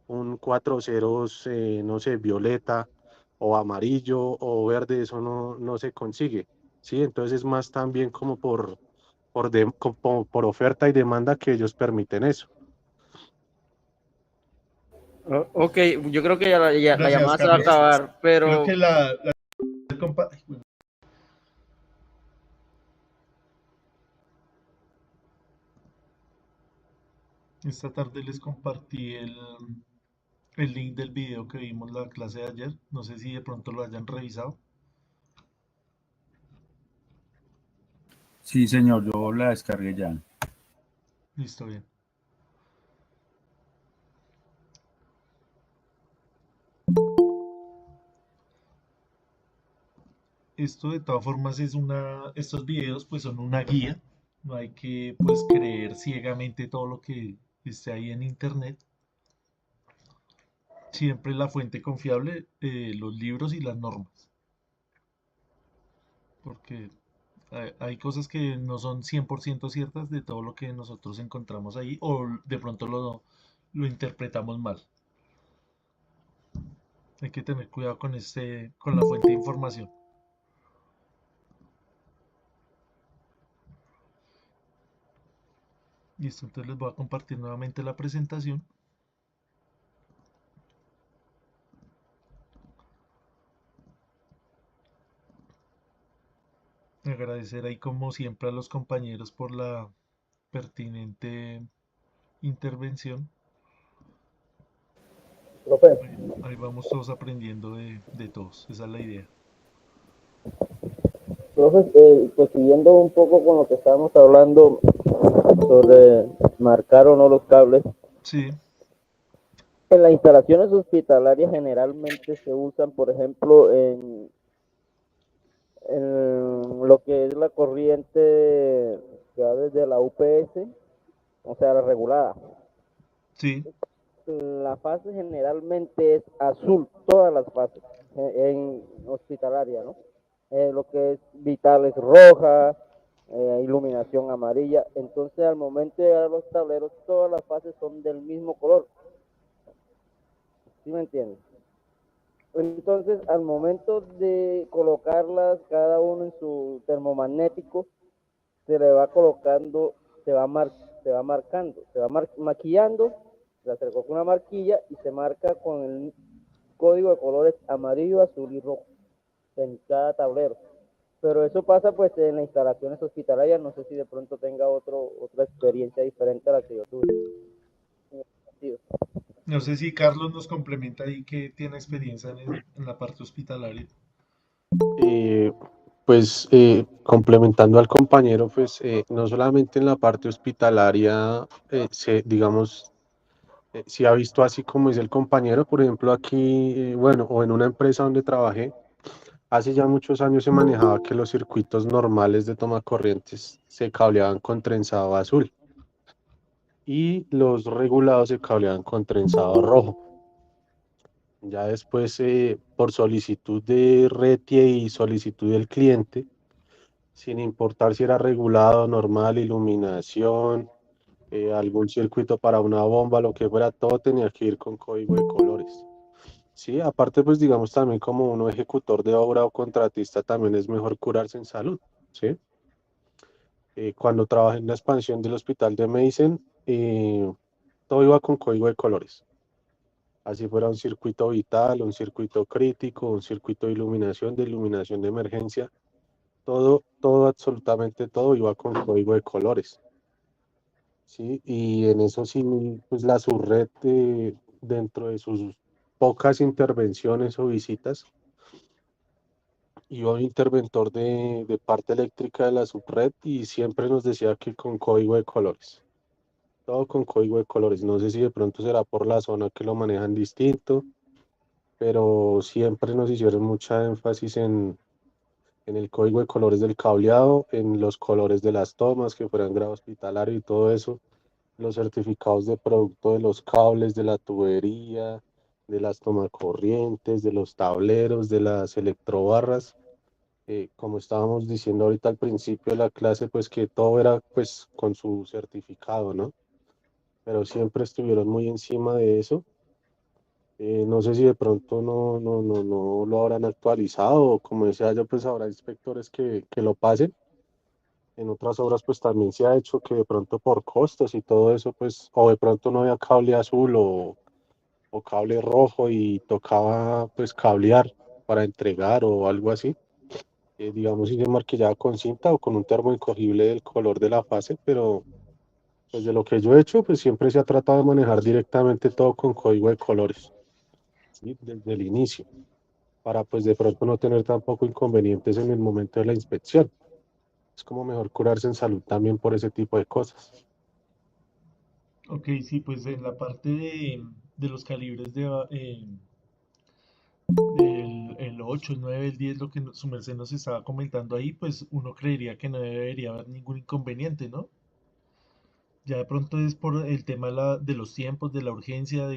Un 4 ceros, no sé, violeta o amarillo o verde, eso no se consigue, ¿sí? Entonces es más también como por oferta y demanda que ellos permiten eso. Ok, yo creo que la Gracias, llamada se va a Carlos. acabar, Creo que pero la compa- esta tarde les compartí el link del video que vimos la clase de ayer. No sé si de pronto lo hayan revisado. Sí, señor, yo la descargué ya. Listo, bien. Esto de todas formas estos videos pues son una guía. No hay que pues creer ciegamente todo lo que esté ahí en internet. Siempre la fuente confiable, los libros y las normas. Porque hay cosas que no son 100% ciertas de todo lo que nosotros encontramos ahí o de pronto lo interpretamos mal. Hay que tener cuidado con la fuente de información. Listo, entonces les voy a compartir nuevamente la presentación. Agradecer ahí como siempre a los compañeros por la pertinente intervención. Profe, Ahí vamos todos aprendiendo de todos, esa es la idea. profe, pues siguiendo un poco con lo que estábamos hablando sobre marcar o no los cables, Sí, en las instalaciones hospitalarias generalmente se usan, por ejemplo, en lo que es la corriente que va desde la UPS, o sea, la regulada. sí, La fase generalmente es azul, todas las fases en hospitalaria, ¿no? Lo que es vital es roja, iluminación amarilla. Entonces, al momento de llegar a los tableros, todas las fases son del mismo color. ¿Sí me entiendes? Entonces, al momento de colocarlas cada uno en su termomagnético, se le va colocando, se va marcando, se va maquillando, se acercó con una marquilla y se marca con el código de colores amarillo, azul y rojo en cada tablero. Pero eso pasa pues en las instalaciones hospitalarias, no sé si de pronto tenga otra experiencia diferente a la que yo tuve. no sé si Carlos nos complementa ahí que tiene experiencia en la parte hospitalaria. Eh, Complementando al compañero, pues no solamente en la parte hospitalaria, digamos, se ha visto así como dice el compañero, por ejemplo, aquí, bueno, o en una empresa donde trabajé, hace ya muchos años se manejaba que los circuitos normales de toma corrientes se cableaban con trenzado azul y los regulados se cableaban con trenzado rojo. Ya después, por solicitud de RETIE y solicitud del cliente, sin importar si era regulado, normal, iluminación, algún circuito para una bomba, lo que fuera, todo tenía que ir con código de colores. Sí, aparte, pues digamos también como uno ejecutor de obra o contratista, también es mejor curarse en salud, ¿sí? Cuando trabajé en la expansión del hospital de Medicine, todo iba con código de colores. Así fuera un circuito vital, un circuito crítico, un circuito de iluminación de emergencia, todo, absolutamente todo iba con código de colores. Sí, y en eso sí, pues la subred, dentro de sus pocas intervenciones o visitas, iba un interventor de parte eléctrica de la subred y siempre nos decía que con código de colores. Todo con código de colores. No sé si de pronto será por la zona que lo manejan distinto, pero siempre nos hicieron mucha énfasis en el código de colores del cableado, en los colores de las tomas, que fueran grado hospitalario y todo eso, los certificados de producto de los cables, de la tubería, de las tomacorrientes, de los tableros, de las electrobarras. Como estábamos diciendo ahorita al principio de la clase, pues que todo era pues con su certificado, ¿no? Pero siempre estuvieron muy encima de eso. No sé si de pronto no lo habrán actualizado, o como decía yo, pues habrá inspectores que lo pasen. En otras obras pues también se ha hecho que de pronto por costos y todo eso, pues, o de pronto no había cable azul o cable rojo y tocaba pues cablear para entregar o algo así. Digamos, si se marquillaba con cinta o con un termo incogible del color de la fase, pero pues de lo que yo he hecho, pues siempre se ha tratado de manejar directamente todo con código de colores, ¿sí? Desde el inicio, para pues de pronto no tener tampoco inconvenientes en el momento de la inspección. Es como mejor curarse en salud también por ese tipo de cosas. Ok, sí, pues en la parte de los calibres el 8, el 9, el 10, lo que su merced nos estaba comentando ahí, pues uno creería que no debería haber ningún inconveniente, ¿no? Ya de pronto es por el tema de los tiempos, de la urgencia,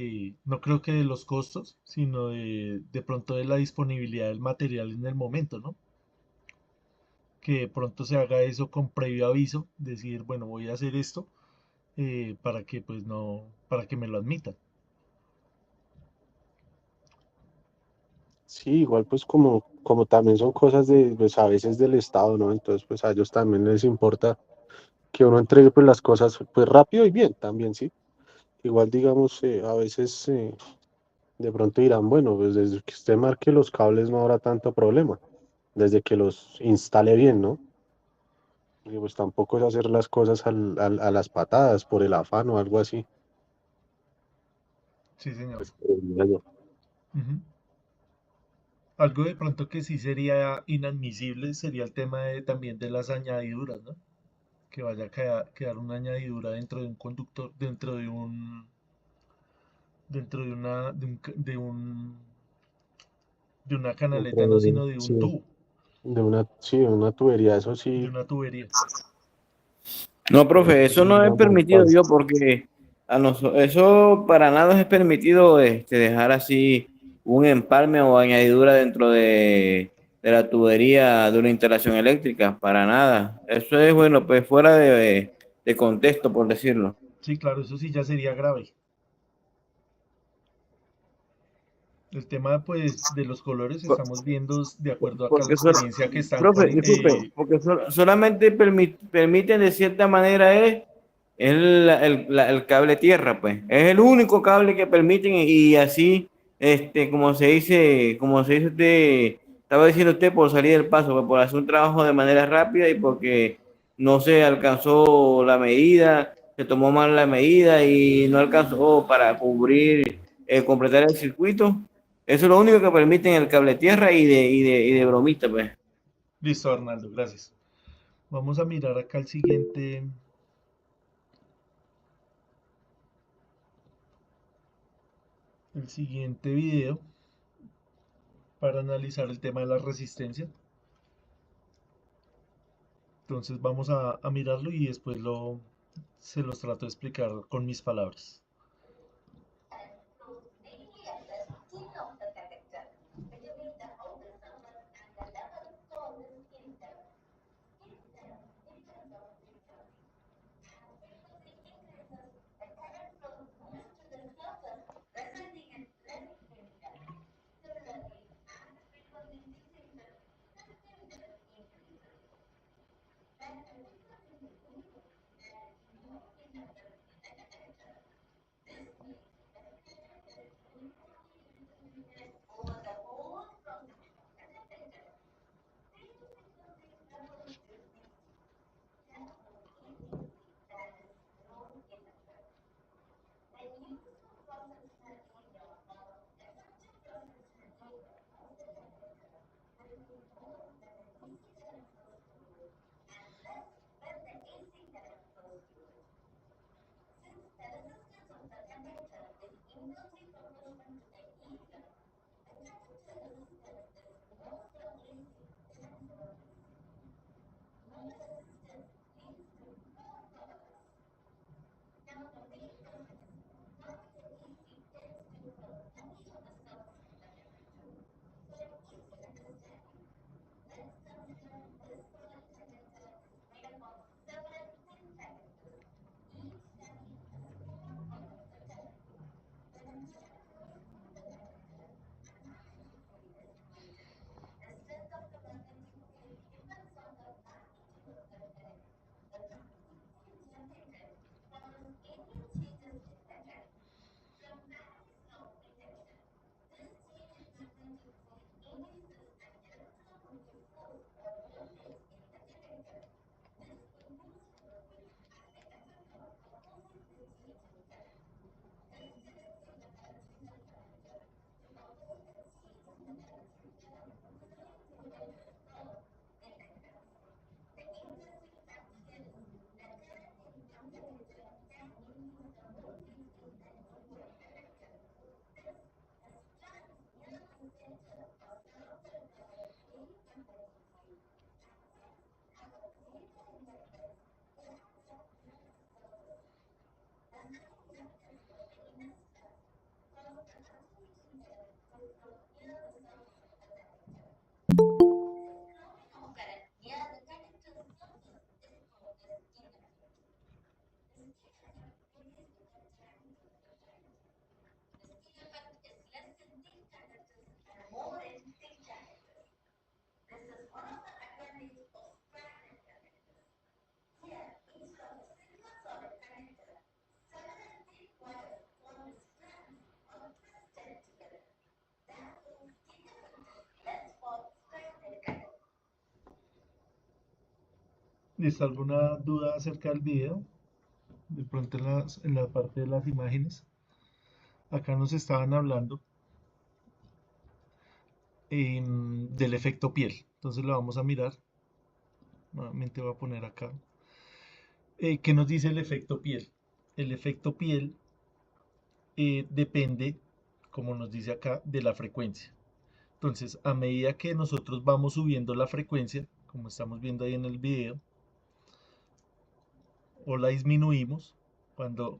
no creo que de los costos, sino de pronto de la disponibilidad del material en el momento, ¿no? Que de pronto se haga eso con previo aviso, decir, bueno, voy a hacer esto, para que pues no, para que me lo admitan. Sí, igual pues como también son cosas de, pues a veces del Estado, ¿no? Entonces pues a ellos también les importa que uno entregue pues las cosas pues rápido y bien también, ¿sí? Igual digamos, a veces de pronto dirán, bueno, pues desde que usted marque los cables no habrá tanto problema, desde que los instale bien, ¿no? Y pues tampoco es hacer las cosas a las patadas por el afán o algo así. Sí, señor. Pues creería yo. Ujú. Algo de pronto que sí sería inadmisible sería el tema también de las añadiduras, ¿no? Que vaya a quedar una añadidura dentro de un conductor, de una canaleta, Dentro no, de, sino de un sí, tubo, sí, una tubería, eso de sí, una tubería. No, profe, eso eso sí no es sería muy permitido falso. yo porque eso para nada es permitido dejar así un empalme o añadidura dentro de la tubería de una instalación eléctrica, para nada. Eso es, bueno, pues fuera de contexto, por decirlo. Sí, claro, eso sí ya sería grave. El tema, pues, de los colores estamos viendo de acuerdo acá a la Porque, experiencia que están profe, disculpe, porque solamente permiten de cierta manera es el cable tierra, pues. Es el único cable que permiten y así, como se dice usted, estaba diciendo usted por salir del paso, pues, por hacer un trabajo de manera rápida y porque no se alcanzó la medida, se tomó mal la medida y no alcanzó para cubrir, completar el circuito. Eso es lo único que permiten el cable tierra y de bromita, pues. Listo, Arnaldo, gracias. Vamos a mirar acá el siguiente video para analizar el tema de la resistencia. Entonces vamos a mirarlo y después se los trato de explicar con mis palabras. ¿Listo? ¿Alguna duda acerca del video? De pronto en la parte de las imágenes. acá nos estaban hablando del efecto piel. Entonces lo vamos a mirar. Nuevamente voy a poner acá. ¿Qué nos dice el efecto piel? El efecto piel depende, como nos dice acá, de la frecuencia. Entonces, a medida que nosotros vamos subiendo la frecuencia, como estamos viendo ahí en el video, o la disminuimos, cuando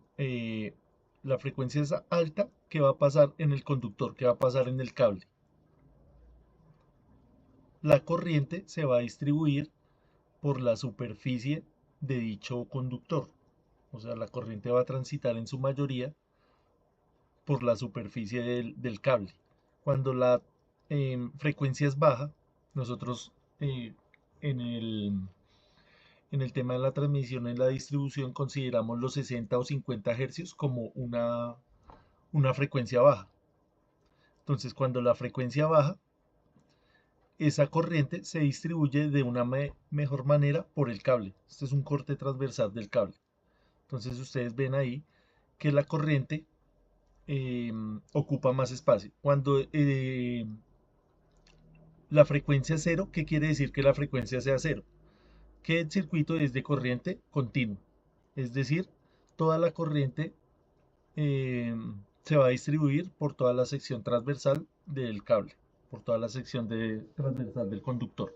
la frecuencia es alta, ¿qué va a pasar en el conductor? ¿Qué va a pasar en el cable? La corriente se va a distribuir por la superficie de dicho conductor. O sea, la corriente va a transitar en su mayoría por la superficie del cable. Cuando la frecuencia es baja, nosotros en el tema de la transmisión y la distribución consideramos los 60 o 50 hercios como una frecuencia baja. Entonces, cuando la frecuencia baja, esa corriente se distribuye de una mejor manera por el cable. Este es un corte transversal del cable. Entonces, ustedes ven ahí que la corriente ocupa más espacio. Cuando la frecuencia es cero, ¿qué quiere decir que la frecuencia sea cero? Que el circuito es de corriente continua. Es decir, toda la corriente se va a distribuir por toda la sección transversal del cable, por toda la sección transversal del conductor.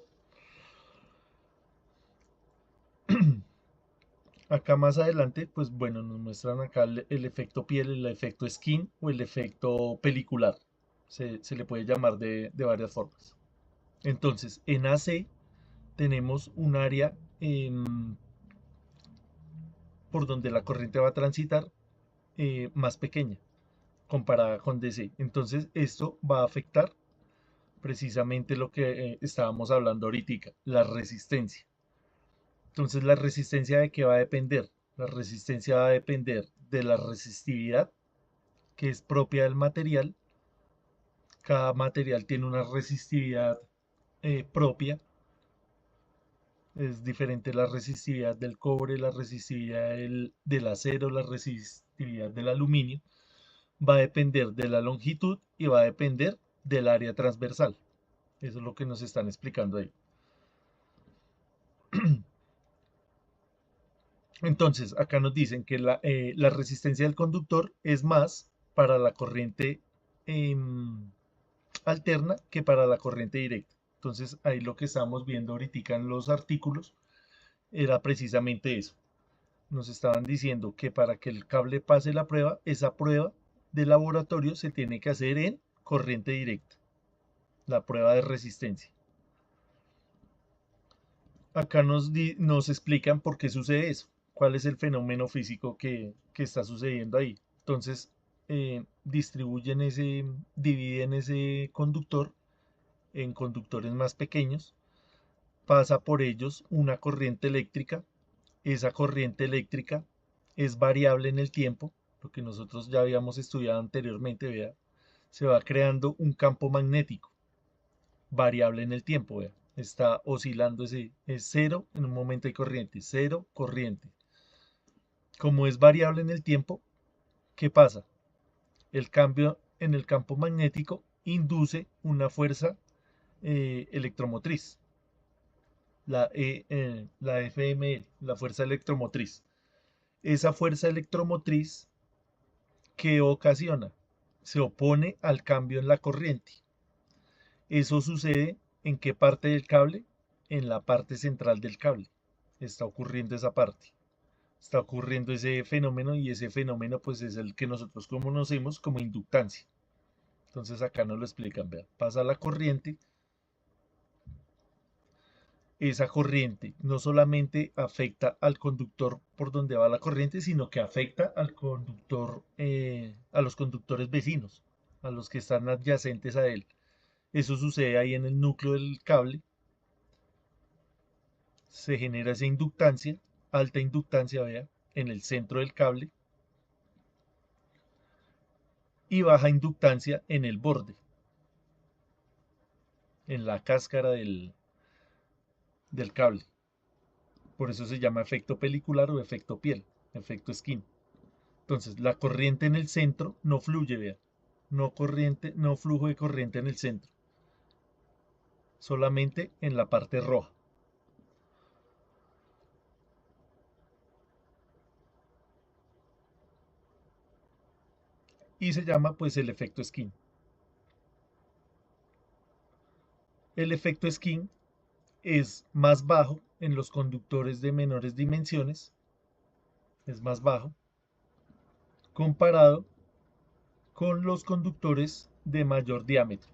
Acá más adelante, pues bueno, nos muestran acá el efecto piel, el efecto skin o el efecto pelicular. Se le puede llamar de varias formas. Entonces, en AC tenemos un área por donde la corriente va a transitar más pequeña comparada con DC. Entonces, esto va a afectar precisamente lo que estábamos hablando ahorita, la resistencia. Entonces, ¿la resistencia de qué va a depender? La resistencia va a depender de la resistividad, que es propia del material. Cada material tiene una resistividad propia. Es diferente la resistividad del cobre, la resistividad del acero, la resistividad del aluminio. Va a depender de la longitud y va a depender del área transversal. Eso es lo que nos están explicando ahí. Entonces, acá nos dicen que la resistencia del conductor es más para la corriente alterna que para la corriente directa. Entonces, ahí lo que estamos viendo ahorita en los artículos era precisamente eso. Nos estaban diciendo que para que el cable pase la prueba, esa prueba de laboratorio se tiene que hacer en corriente directa, la prueba de resistencia. Acá nos explican por qué sucede eso, cuál es el fenómeno físico que está sucediendo ahí. Entonces, dividen ese conductor en conductores más pequeños, pasa por ellos una corriente eléctrica. Esa corriente eléctrica es variable en el tiempo, lo que nosotros ya habíamos estudiado anteriormente, vea, se va creando un campo magnético variable en el tiempo, vea, está oscilando es cero, en un momento hay corriente, cero, corriente. Como es variable en el tiempo, ¿qué pasa? El cambio en el campo magnético induce una fuerza electromotriz, la FML, la fuerza electromotriz. Esa fuerza electromotriz, ¿qué ocasiona? Se opone al cambio en la corriente. Eso sucede ¿en qué parte del cable? En la parte central del cable. Está ocurriendo esa parte. Está ocurriendo ese fenómeno y ese fenómeno pues es el que nosotros conocemos como inductancia. Entonces acá nos lo explican, vean. Pasa la corriente. Esa corriente no solamente afecta al conductor por donde va la corriente, sino que afecta al conductor, a los conductores vecinos, a los que están adyacentes a él. Eso sucede ahí en el núcleo del cable. Se genera esa inductancia, alta inductancia, vea, en el centro del cable, y baja inductancia en el borde, en la cáscara del cable. Por eso se llama efecto pelicular o efecto piel, efecto skin. Entonces, la corriente en el centro no fluye, vean. No flujo de corriente en el centro. Solamente en la parte roja. Y se llama pues el efecto Skin. El efecto Skin es más bajo en los conductores de menores dimensiones, es más bajo, comparado con los conductores de mayor diámetro.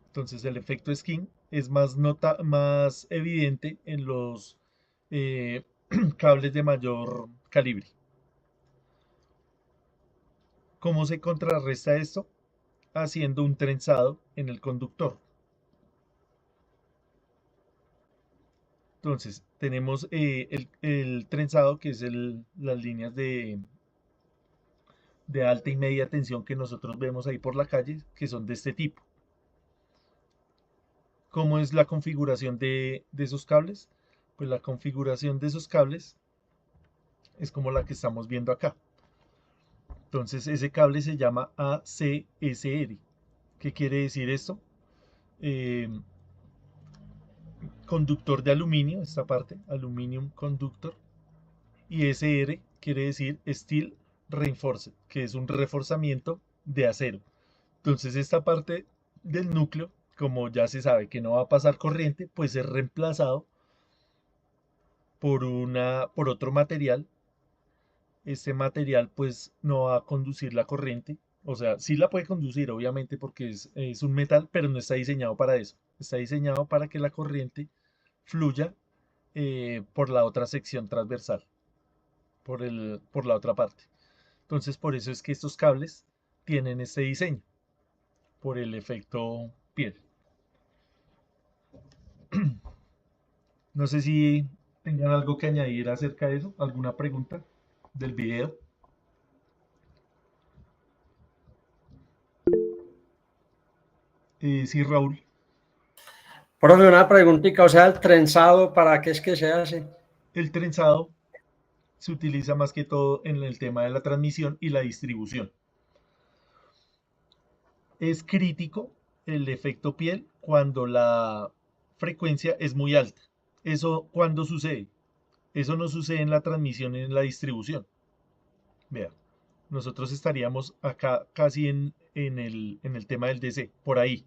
Entonces el efecto Skin es más evidente en los cables de mayor calibre. ¿Cómo se contrarresta esto? Haciendo un trenzado en el conductor. Entonces, tenemos el trenzado, que es las líneas de alta y media tensión que nosotros vemos ahí por la calle, que son de este tipo. ¿Cómo es la configuración de esos cables? Pues la configuración de esos cables es como la que estamos viendo acá. Entonces, ese cable se llama ACSR. ¿Qué quiere decir esto? Conductor de aluminio, esta parte, Aluminum Conductor, y SR quiere decir Steel Reinforced, que es un reforzamiento de acero. Entonces esta parte del núcleo, como ya se sabe que no va a pasar corriente, pues es reemplazado por otro material. Este material pues no va a conducir la corriente, o sea, sí la puede conducir obviamente porque es un metal, pero no está diseñado para eso. Está diseñado para que la corriente fluya por la otra sección transversal, por la otra parte. Entonces, por eso es que estos cables tienen este diseño, por el efecto piel. No sé si tengan algo que añadir acerca de eso, alguna pregunta del video. Sí, Raúl. Profe, una preguntita, o sea, el trenzado, ¿para qué es que se hace? El trenzado se utiliza más que todo en el tema de la transmisión y la distribución. Es crítico el efecto piel cuando la frecuencia es muy alta. ¿Eso cuándo sucede? Eso no sucede en la transmisión y en la distribución. Vea, nosotros estaríamos acá casi en el tema del DC, por ahí.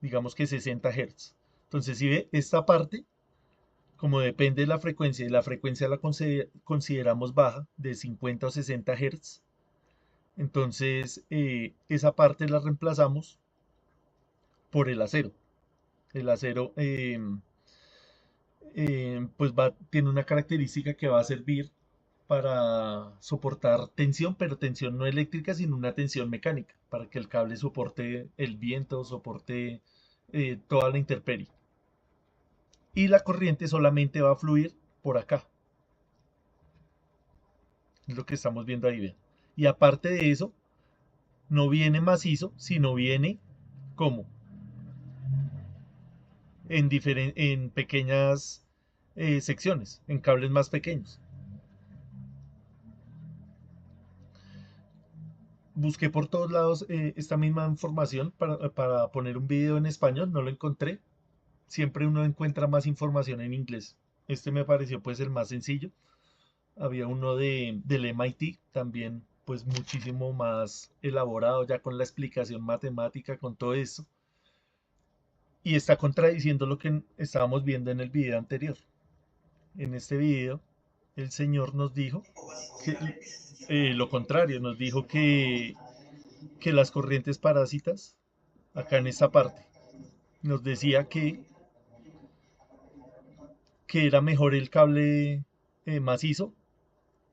Digamos que 60 Hz. Entonces, si ve, esta parte, como depende de la frecuencia, y la frecuencia la consideramos baja, de 50 o 60 Hz, entonces esa parte la reemplazamos por el acero. El acero pues tiene una característica que va a servir para soportar tensión, pero tensión no eléctrica, sino una tensión mecánica, para que el cable soporte el viento, soporte toda la intemperie. Y la corriente solamente va a fluir por acá. Es lo que estamos viendo ahí, ven. Y aparte de eso, no viene macizo, sino viene como en pequeñas secciones, en cables más pequeños. Busqué por todos lados esta misma información para poner un video en español, no lo encontré. Siempre uno encuentra más información en inglés. Este me pareció pues el más sencillo. Había uno del MIT, también pues muchísimo más elaborado, ya con la explicación matemática, con todo esto. Y está contradiciendo lo que estábamos viendo en el video anterior. En este video, el señor nos dijo que lo contrario, nos dijo que las corrientes parásitas, acá en esta parte, nos decía que era mejor el cable macizo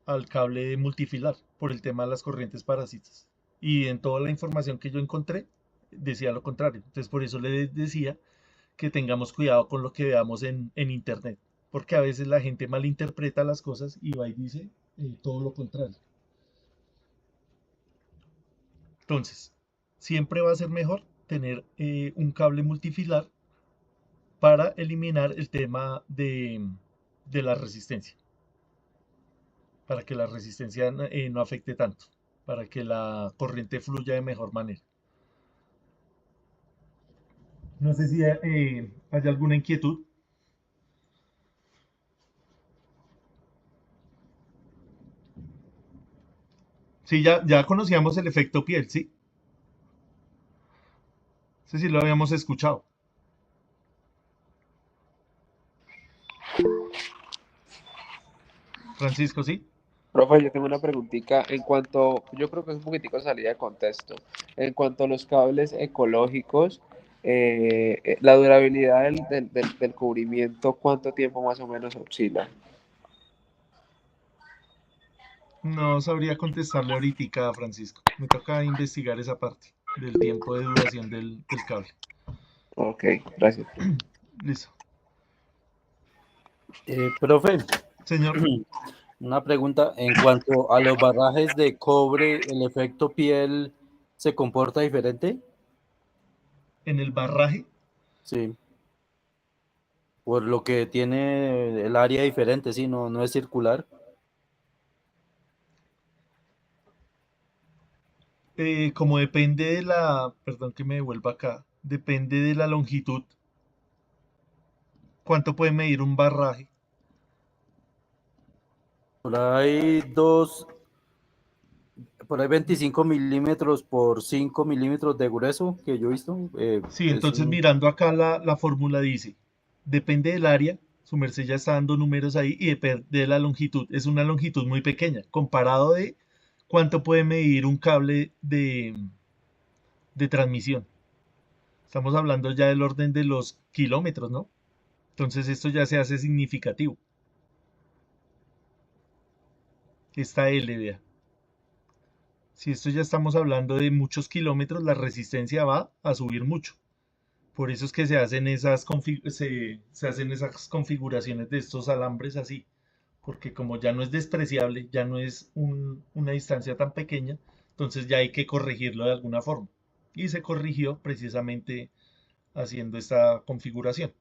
al cable multifilar por el tema de las corrientes parásitas. Y en toda la información que yo encontré, decía lo contrario. Entonces, por eso les decía que tengamos cuidado con lo que veamos en internet, porque a veces la gente malinterpreta las cosas y va y dice todo lo contrario. Entonces, siempre va a ser mejor tener un cable multifilar para eliminar el tema de la resistencia. para que la resistencia no afecte tanto, para que la corriente fluya de mejor manera. No sé si hay alguna inquietud. Sí, ya conocíamos el efecto piel, ¿sí? Sí, sí, lo habíamos escuchado. Francisco, ¿sí? Profe, yo tengo una preguntita en cuanto, yo creo que es un poquitico salida de contexto, en cuanto a los cables ecológicos, la durabilidad del cubrimiento, ¿cuánto tiempo más o menos oscila? No sabría contestarle ahorita, Francisco. Me toca investigar esa parte del tiempo de duración del cable. Ok, gracias. Listo. Profe, Señor, una pregunta. En cuanto a los barrajes de cobre, ¿el efecto piel se comporta diferente? en el barraje, Sí. Por lo que tiene el área diferente, sí, no es circular. como depende de la, perdón que me devuelva acá, depende de la longitud, cuánto puede medir un barraje. Por ahí 25 milímetros por 5 milímetros de grueso que yo he visto. Sí, entonces mirando acá la fórmula dice, depende del área, su merced ya está dando números ahí, y depende de la longitud. Es una longitud muy pequeña, comparado de cuánto puede medir un cable de transmisión. Estamos hablando ya del orden de los kilómetros, ¿no? Entonces esto ya se hace significativo. Esta L, vea. Si esto ya estamos hablando de muchos kilómetros, la resistencia va a subir mucho. Por eso es que se hacen se hacen esas configuraciones de estos alambres así. Porque como ya no es despreciable, ya no es una distancia tan pequeña, entonces ya hay que corregirlo de alguna forma. Y se corrigió precisamente haciendo esta configuración.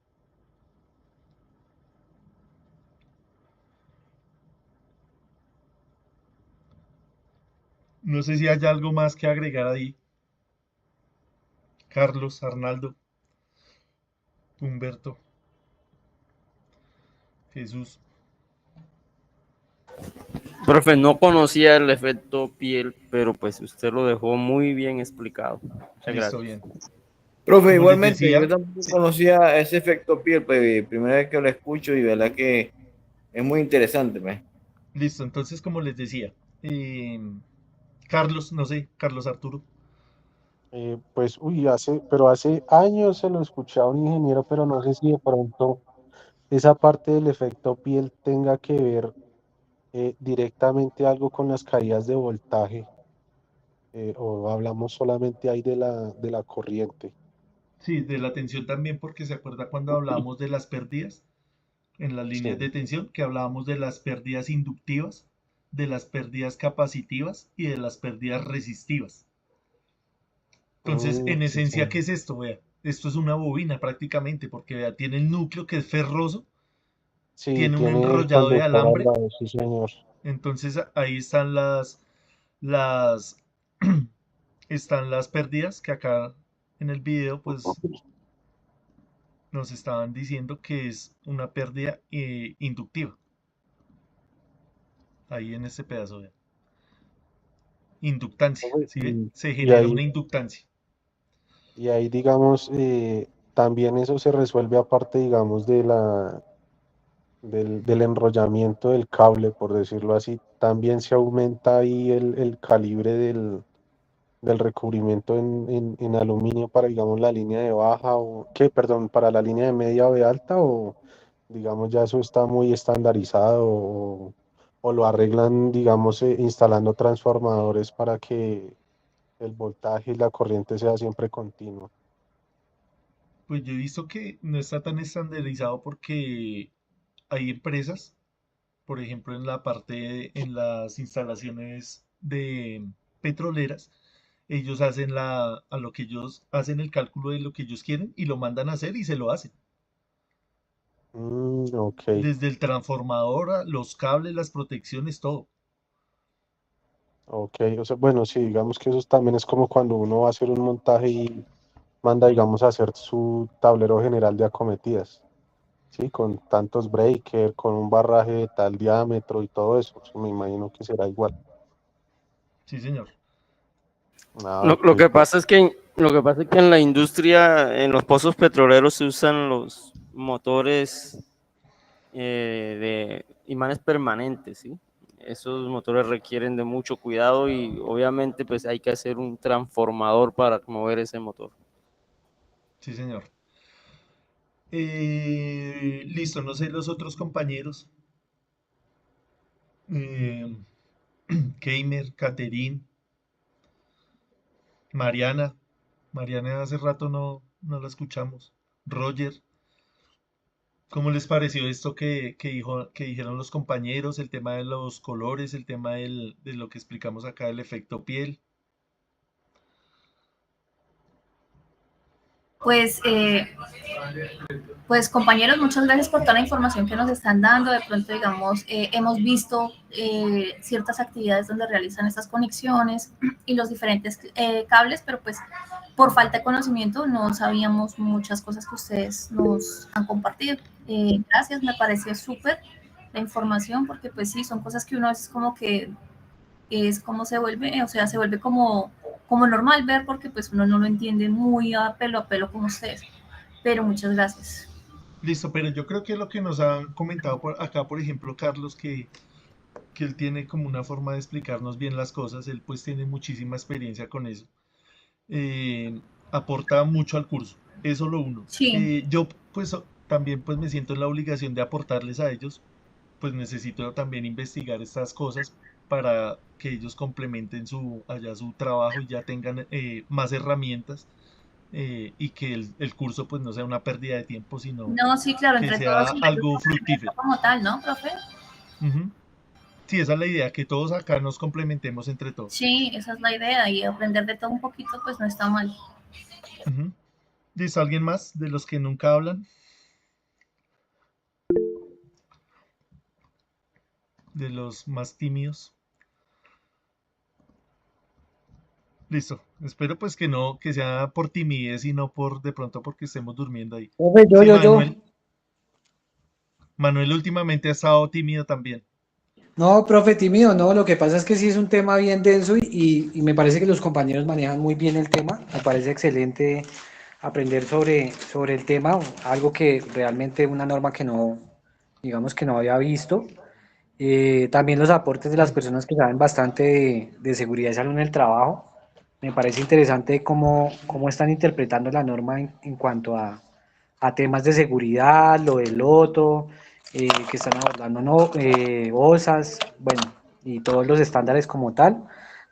No sé si hay algo más que agregar ahí. Carlos, Arnaldo, Humberto, Jesús. Profe, no conocía el efecto piel, pero pues usted lo dejó muy bien explicado. Muchas Listo, gracias. bien. Profe, Como les igualmente, decía, yo tampoco sí, conocía ese efecto piel, pues primera vez que lo escucho y verdad que es muy interesante, pues. listo. Entonces, como les decía, Carlos, no sé, Carlos Arturo. Pues, uy, pero hace años se lo escuché a un ingeniero, pero no sé si de pronto esa parte del efecto piel tenga que ver directamente algo con las caídas de voltaje, o hablamos solamente ahí de la corriente. Sí, de la tensión también, porque se acuerda cuando hablábamos de las pérdidas en las líneas de Sí. tensión, que hablábamos de las pérdidas inductivas, de las pérdidas capacitivas y de las pérdidas resistivas. Entonces, en Sí, esencia, ¿qué señor. es esto? Vea, esto es una bobina prácticamente, porque vea, tiene el núcleo que es ferroso, Sí, tiene un tiene el enrollado de conductor al alambre, lado, sí, señor. entonces ahí están las, están las pérdidas que acá en el video, pues nos estaban diciendo que es una pérdida inductiva, ahí en este pedazo, vea. Inductancia, ¿sí ve? Se Y genera ahí, una inductancia. y ahí, digamos, también eso se resuelve aparte, digamos, del enrollamiento del cable, por decirlo así. También se aumenta ahí el calibre del recubrimiento en aluminio para, digamos, la línea de baja perdón, para la línea de media o de alta, o digamos ya eso está muy estandarizado, o lo arreglan, digamos, instalando transformadores para que el voltaje y la corriente sea siempre continua. Pues yo he visto que no está tan estandarizado porque hay empresas, por ejemplo, en la parte, en las instalaciones de petroleras, ellos hacen a lo que ellos hacen el cálculo de lo que ellos quieren y lo mandan a hacer y se lo hacen. Ok. Desde el transformador, los cables, las protecciones, todo. Ok, o sea, bueno, sí, digamos que eso también es como cuando uno va a hacer un montaje y manda, digamos, a hacer su tablero general de acometidas, ¿sí? Con tantos breakers, con un barraje de tal diámetro y todo eso. Sí, me imagino que será igual. Sí, señor. Ah, Lo ok, que pasa es que en la industria, en los pozos petroleros se usan los motores de imanes permanentes, ¿sí? Esos motores requieren de mucho cuidado y obviamente pues hay que hacer un transformador para mover ese motor. Sí, señor. Listo, no sé los otros compañeros. Eh, Keimer, Caterín, Mariana. Mariana hace rato no la escuchamos. Roger, ¿cómo les pareció esto que dijeron los compañeros? El tema de los colores, el tema de lo que explicamos acá, el efecto piel. Pues, pues compañeros, muchas gracias por toda la información que nos están dando. De pronto, digamos, hemos visto ciertas actividades donde realizan estas conexiones y los diferentes cables, pero pues por falta de conocimiento no sabíamos muchas cosas que ustedes nos han compartido. Gracias, me pareció súper la información porque pues sí, son cosas que uno a veces como que es como se vuelve, o sea, se vuelve como normal ver porque pues uno no lo entiende muy a pelo como ustedes. Pero muchas gracias. Listo, pero yo creo que lo que nos han comentado por acá, por ejemplo, Carlos, que él tiene como una forma de explicarnos bien las cosas, él pues tiene muchísima experiencia con eso. Aporta mucho al curso, eso lo uno. Sí. Yo pues también pues me siento en la obligación de aportarles a ellos, pues necesito también investigar estas cosas para que ellos complementen allá su trabajo y ya tengan más herramientas y que el curso pues no sea una pérdida de tiempo, sino No, sí, claro, que entre todos sea y algo fructífero. como tal, ¿no, profe? Ujú. Sí, esa es la idea, que todos acá nos complementemos entre todos. Sí, esa es la idea y aprender de todo un poquito pues no está mal. Ujú. ¿Listo? ¿Alguien más de los que nunca hablan? De los más tímidos. Listo. Espero pues que no, que sea por timidez y no por de pronto porque estemos durmiendo ahí. Profe, Sí, yo. Manuel últimamente ha estado tímido también. No, profe, tímido, no. Lo que pasa es que sí es un tema bien denso y me parece que los compañeros manejan muy bien el tema. Me parece excelente aprender sobre el tema, algo que realmente una norma que no, digamos que no había visto. También los aportes de las personas que saben bastante de seguridad y salud en el trabajo. Me parece interesante cómo están interpretando la norma en cuanto a temas de seguridad, lo del loto, que están abordando no, OSAS, bueno, y todos los estándares como tal.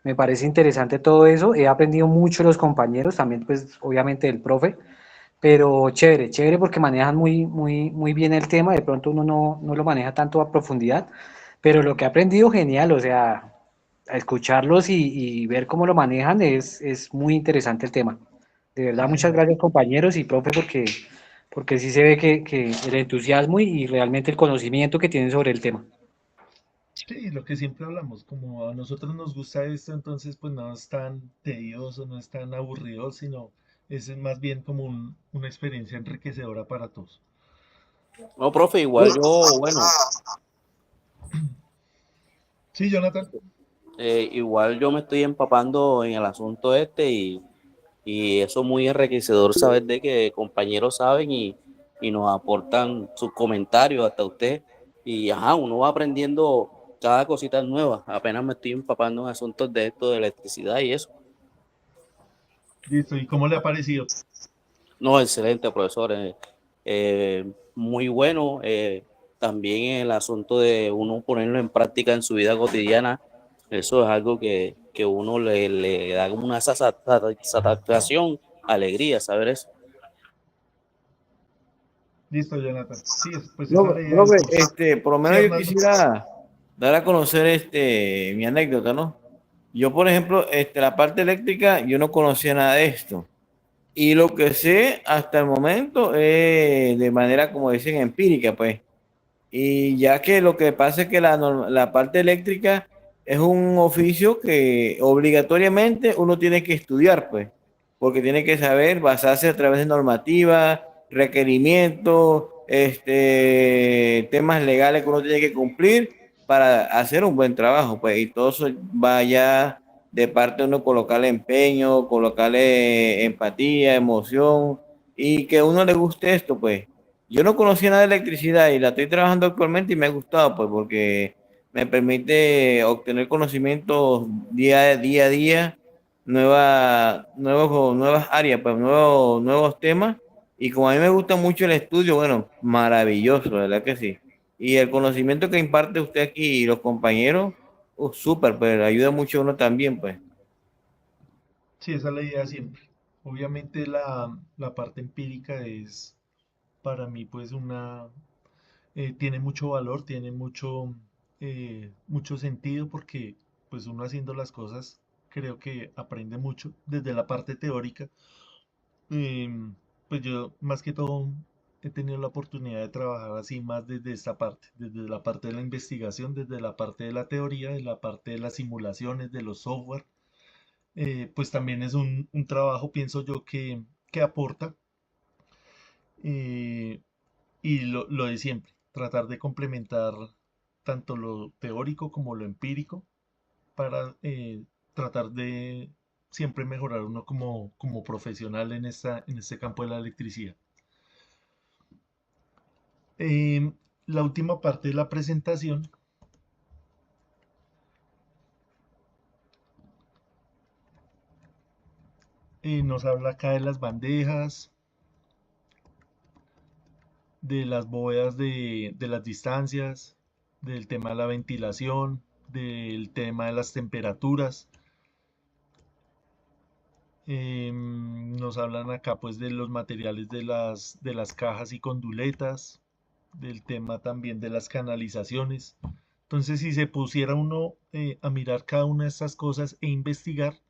Me parece interesante todo eso. He aprendido mucho de los compañeros, también pues obviamente del profe, pero chévere, chévere porque manejan muy bien el tema. De pronto uno no lo maneja tanto a profundidad, pero lo que he aprendido genial, o sea, a escucharlos y ver cómo lo manejan es muy interesante el tema. De verdad, Sí, muchas señor. gracias compañeros y profe porque sí se ve que el entusiasmo y realmente el conocimiento que tienen sobre el tema. Sí, lo que siempre hablamos, como a nosotros nos gusta esto, entonces pues no es tan tedioso, no es tan aburrido, sino es más bien como una experiencia enriquecedora para todos. No, profe, igual yo, bueno, Sí, Jonathan. igual yo me estoy empapando en el asunto este y eso es muy enriquecedor saber de que compañeros saben y nos aportan sus comentarios hasta usted. Y ajá, uno va aprendiendo cada cosita nueva. Apenas me estoy empapando en asuntos de esto, de electricidad y eso. Listo, ¿y cómo le ha parecido? No, excelente, profesor. Muy bueno. También el asunto de uno ponerlo en práctica en su vida cotidiana, eso es algo que uno le da como una satisfacción, alegría, saber eso. Listo, Jonathan. Sí, pues esa es la No, idea del profe, curso. por lo Sí, menos yo Arnaldo. quisiera dar a conocer mi anécdota, ¿no? Yo, por ejemplo, la parte eléctrica, yo no conocía nada de esto. Y lo que sé hasta el momento es de manera, como dicen, empírica, pues. Y ya que lo que pasa es que la parte eléctrica es un oficio que obligatoriamente uno tiene que estudiar, pues, porque tiene que saber basarse a través de normativas, requerimientos, temas legales que uno tiene que cumplir para hacer un buen trabajo, pues, y todo eso vaya de parte de uno colocarle empeño, colocarle empatía, emoción, y que a uno le guste esto, pues. Yo no conocía nada de electricidad y la estoy trabajando actualmente y me ha gustado, pues, porque me permite obtener conocimientos día a día, nuevas áreas, pues, nuevos temas. Y como a mí me gusta mucho el estudio, bueno, maravilloso, ¿verdad que sí? Y el conocimiento que imparte usted aquí y los compañeros, súper, pues ayuda mucho a uno también, pues. Sí, esa es la idea siempre. Obviamente la parte empírica es para mí pues tiene mucho valor, tiene mucho sentido porque pues uno haciendo las cosas creo que aprende mucho desde la parte teórica. Pues yo más que todo he tenido la oportunidad de trabajar así más desde esta parte, desde la parte de la investigación, desde la parte de la teoría, de la parte de las simulaciones, de los software. Pues también es un trabajo, pienso yo, que aporta eh, y lo de siempre, tratar de complementar tanto lo teórico como lo empírico para tratar de siempre mejorar uno como profesional en este campo de la electricidad. Em, la última parte de la presentación nos habla acá de las bandejas, de las bóvedas de las distancias, del tema de la ventilación, del tema de las temperaturas. Nos hablan acá pues de los materiales de las cajas y conduletas, del tema también de las canalizaciones. Entonces, si se pusiera uno a mirar cada una de estas cosas e investigar,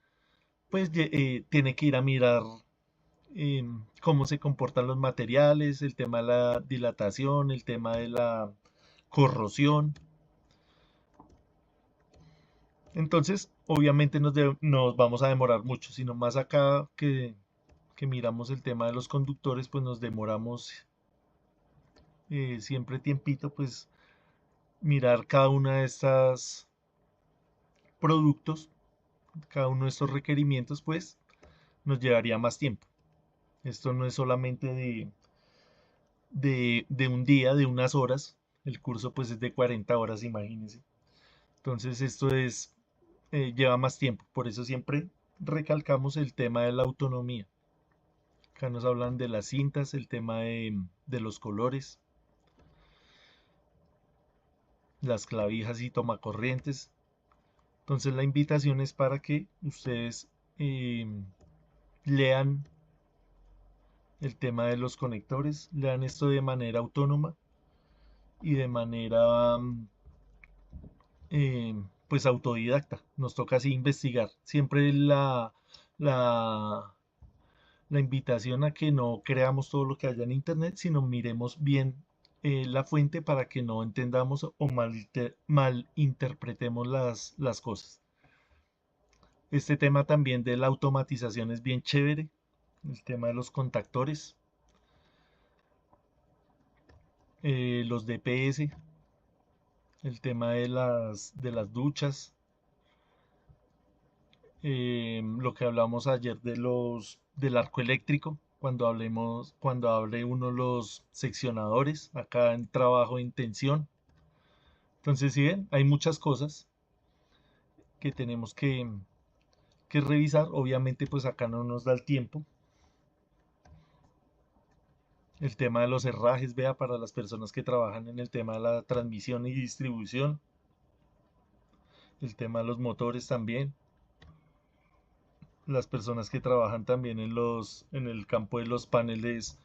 pues tiene que ir a mirar cómo se comportan los materiales, el tema de la dilatación, el tema de la corrosión. Entonces, obviamente nos vamos a demorar mucho, sino más acá que miramos el tema de los conductores, pues nos demoramos siempre tiempito, pues mirar cada una de estas productos, cada uno de estos requerimientos, pues nos llevaría más tiempo. Esto no es solamente de un día, de unas horas. El curso pues es de 40 horas, imagínense. Entonces esto lleva más tiempo. Por eso siempre recalcamos el tema de la autonomía. Acá nos hablan de las cintas, el tema de los colores, las clavijas y tomacorrientes. Entonces la invitación es para que ustedes lean el tema de los conectores, lean esto de manera autónoma y de manera pues autodidacta. Nos toca así investigar. Siempre la, la invitación a que no creamos todo lo que haya en internet, sino miremos bien la fuente para que no entendamos o malinterpretemos las cosas. Este tema también de la automatización es bien chévere. El tema de los contactores, los DPS, el tema de las duchas, lo que hablamos ayer del arco eléctrico, cuando hable uno los seccionadores, acá en trabajo en tensión. Entonces, si ven, hay muchas cosas que tenemos que revisar. Obviamente, pues acá no nos da el tiempo. El tema de los herrajes, vea, para las personas que trabajan en el tema de la transmisión y distribución. El tema de los motores también. Las personas que trabajan también en el campo de los paneles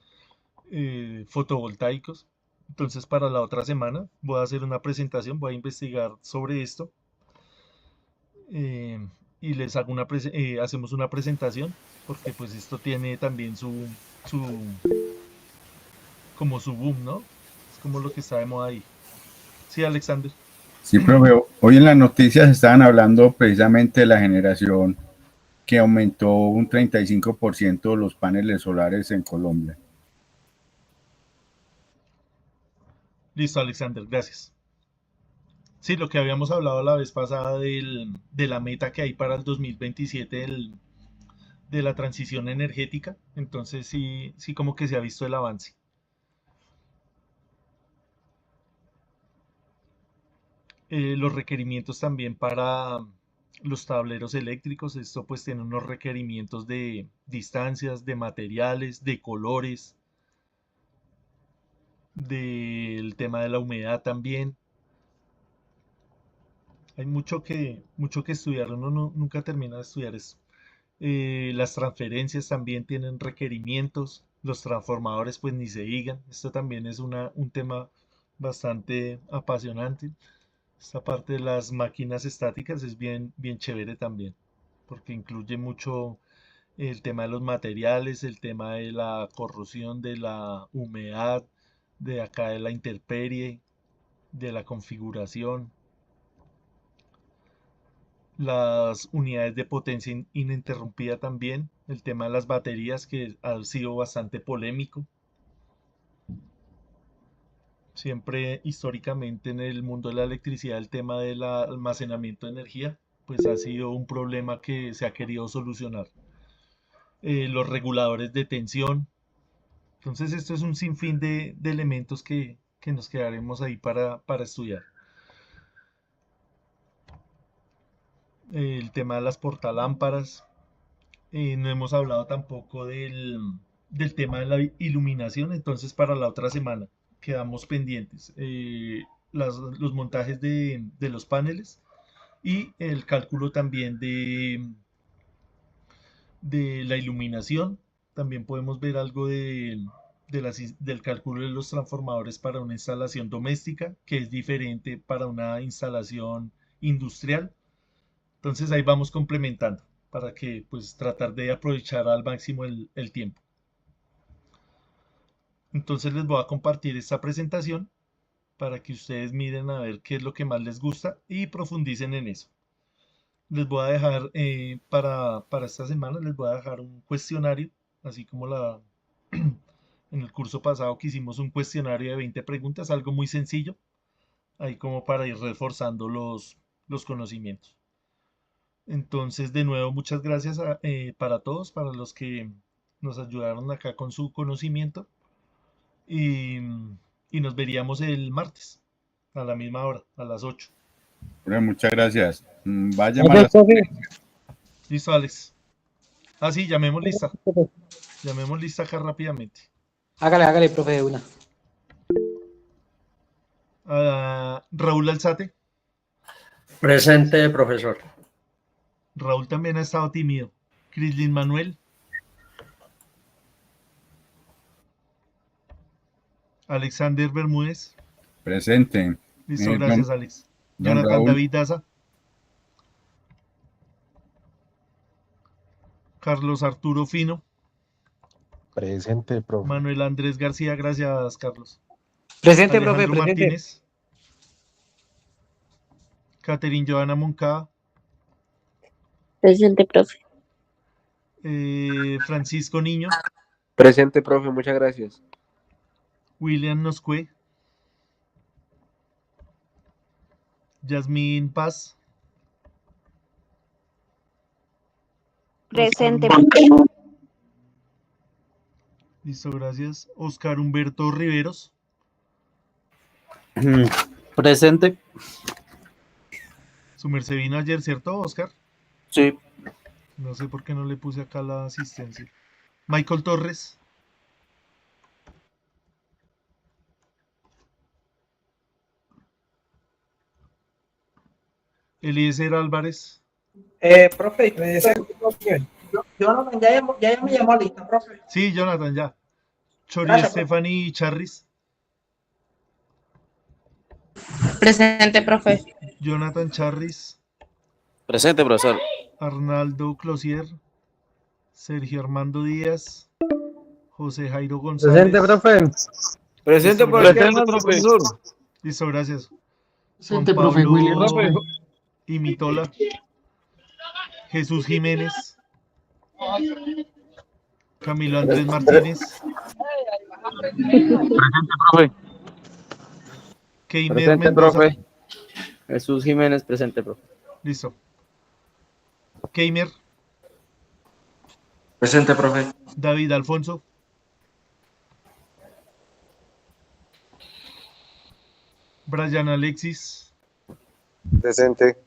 fotovoltaicos. Entonces, para la otra semana voy a hacer una presentación, voy a investigar sobre esto y les hago hacemos una presentación, porque pues esto tiene también su, como su boom, ¿no? Es como lo que está de moda ahí. Sí, Alexander. Sí, profe, hoy en las noticias estaban hablando precisamente de la generación que aumentó un 35% los paneles solares en Colombia. Listo, Alexander, gracias. Sí, lo que habíamos hablado la vez pasada de la meta que hay para el 2027 de la transición energética, entonces sí, sí como que se ha visto el avance. Los requerimientos también para los tableros eléctricos, esto pues tiene unos requerimientos de distancias, de materiales, de colores, del tema de la humedad también. Hay mucho que estudiar, uno nunca termina de estudiar esto. Las transferencias también tienen requerimientos, los transformadores pues ni se digan, esto también es un tema bastante apasionante. Esta parte de las máquinas estáticas es bien, bien chévere también, porque incluye mucho el tema de los materiales, el tema de la corrosión, de la humedad, de acá de la intemperie, de la configuración, las unidades de potencia ininterrumpida también, el tema de las baterías que ha sido bastante polémico. Siempre históricamente en el mundo de la electricidad el tema del almacenamiento de energía pues ha sido un problema que se ha querido solucionar. Los reguladores de tensión. Entonces esto es un sinfín de elementos que nos quedaremos ahí para estudiar. El tema de las portalámparas. No hemos hablado tampoco del tema de la iluminación, entonces para la otra semana quedamos pendientes. Los montajes de los paneles y el cálculo también de la iluminación. También podemos ver algo del cálculo de los transformadores para una instalación doméstica, que es diferente para una instalación industrial. Entonces ahí vamos complementando para que pues tratar de aprovechar al máximo el tiempo. Entonces les voy a compartir esta presentación para que ustedes miren a ver qué es lo que más les gusta y profundicen en eso. Les voy a dejar para esta semana, les voy a dejar un cuestionario, así como en el curso pasado que hicimos un cuestionario de 20 preguntas, algo muy sencillo, ahí como para ir reforzando los conocimientos. Entonces, de nuevo, muchas gracias para todos, para los que nos ayudaron acá con su conocimiento. Y nos veríamos el martes a la misma hora, a las 8. Bueno, muchas gracias. Va a llamar a las... Listo, Alex. Ah, sí, llamemos lista. Llamemos lista acá rápidamente. Hágale, profe, de una. Raúl Alzate. Presente, profesor. Raúl también ha estado tímido. Crislin Manuel. Alexander Bermúdez. Presente. Listo, gracias, Alex. Don Jonathan Raúl. David Daza. Carlos Arturo Fino. Presente, profe. Manuel Andrés García, gracias, Carlos. Presente, Alejandro profe, presente. Martínez. Catherine Joana Moncada. Presente, profe. Francisco Niño. Presente, profe, muchas gracias. William Noscue. Yasmín Paz. Presente. Listo, gracias. Oscar Humberto Riveros. Presente. Su merced vino ayer, ¿cierto, Oscar? Sí. No sé por qué no le puse acá la asistencia. Michael Torres. Eliezer Álvarez. Profe, Jonathan, ya me llamó lista, profe. Sí, Jonathan, ya. Chori Gracias, Stephanie Charris. Presente, profe. Jonathan Charris. Presente, profesor. Arnaldo Closier. Sergio Armando Díaz. José Jairo González. Presente, profe. Presente, Listo, gracias. profesor. Listo, gracias. Juan Presente, profe. William. Pablo Imitola. Jesús Jiménez. Camilo Andrés Martínez. Presente, profe. Keimer Presente, Mendoza. profe. Jesús Jiménez, presente, profe. Listo. Keimer. Presente, profe. David Alfonso. Brian Alexis. Presente.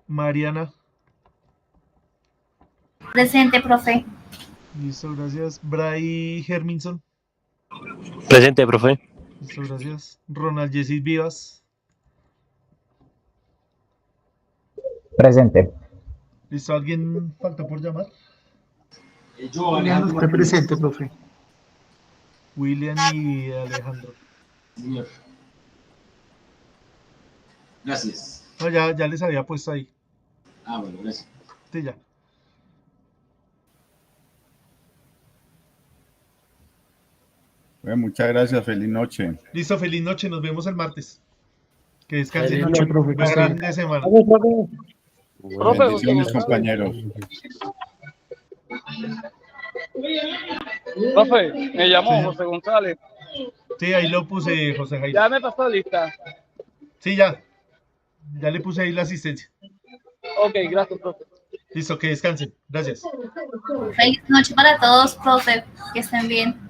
Mariana. Presente, profe. Listo, gracias. Bray Herminson. Presente, profe. Listo, gracias. Ronald Jessis Vivas. Presente. ¿Listo? ¿Alguien falta por llamar? Yo, William, Alejandro usted Martínez. presente, profe. William y Alejandro. Señor. Gracias. No, ya les había puesto ahí. Ah, bueno, gracias. Sí, ya. Bueno, muchas gracias, feliz noche. Listo, feliz noche. Nos vemos el martes. Que descansen. Feliz noche, profe. Buen fin de semana. Bendiciones, compañeros. Profe, me llamó Sí. José González. Sí, ahí lo puse, José Jaime. Ya me pasó lista. Sí, ya. Ya le puse ahí la asistencia. Ok, gracias, profe. Listo, que descansen. Gracias. Feliz noche para todos, profe. Que estén bien.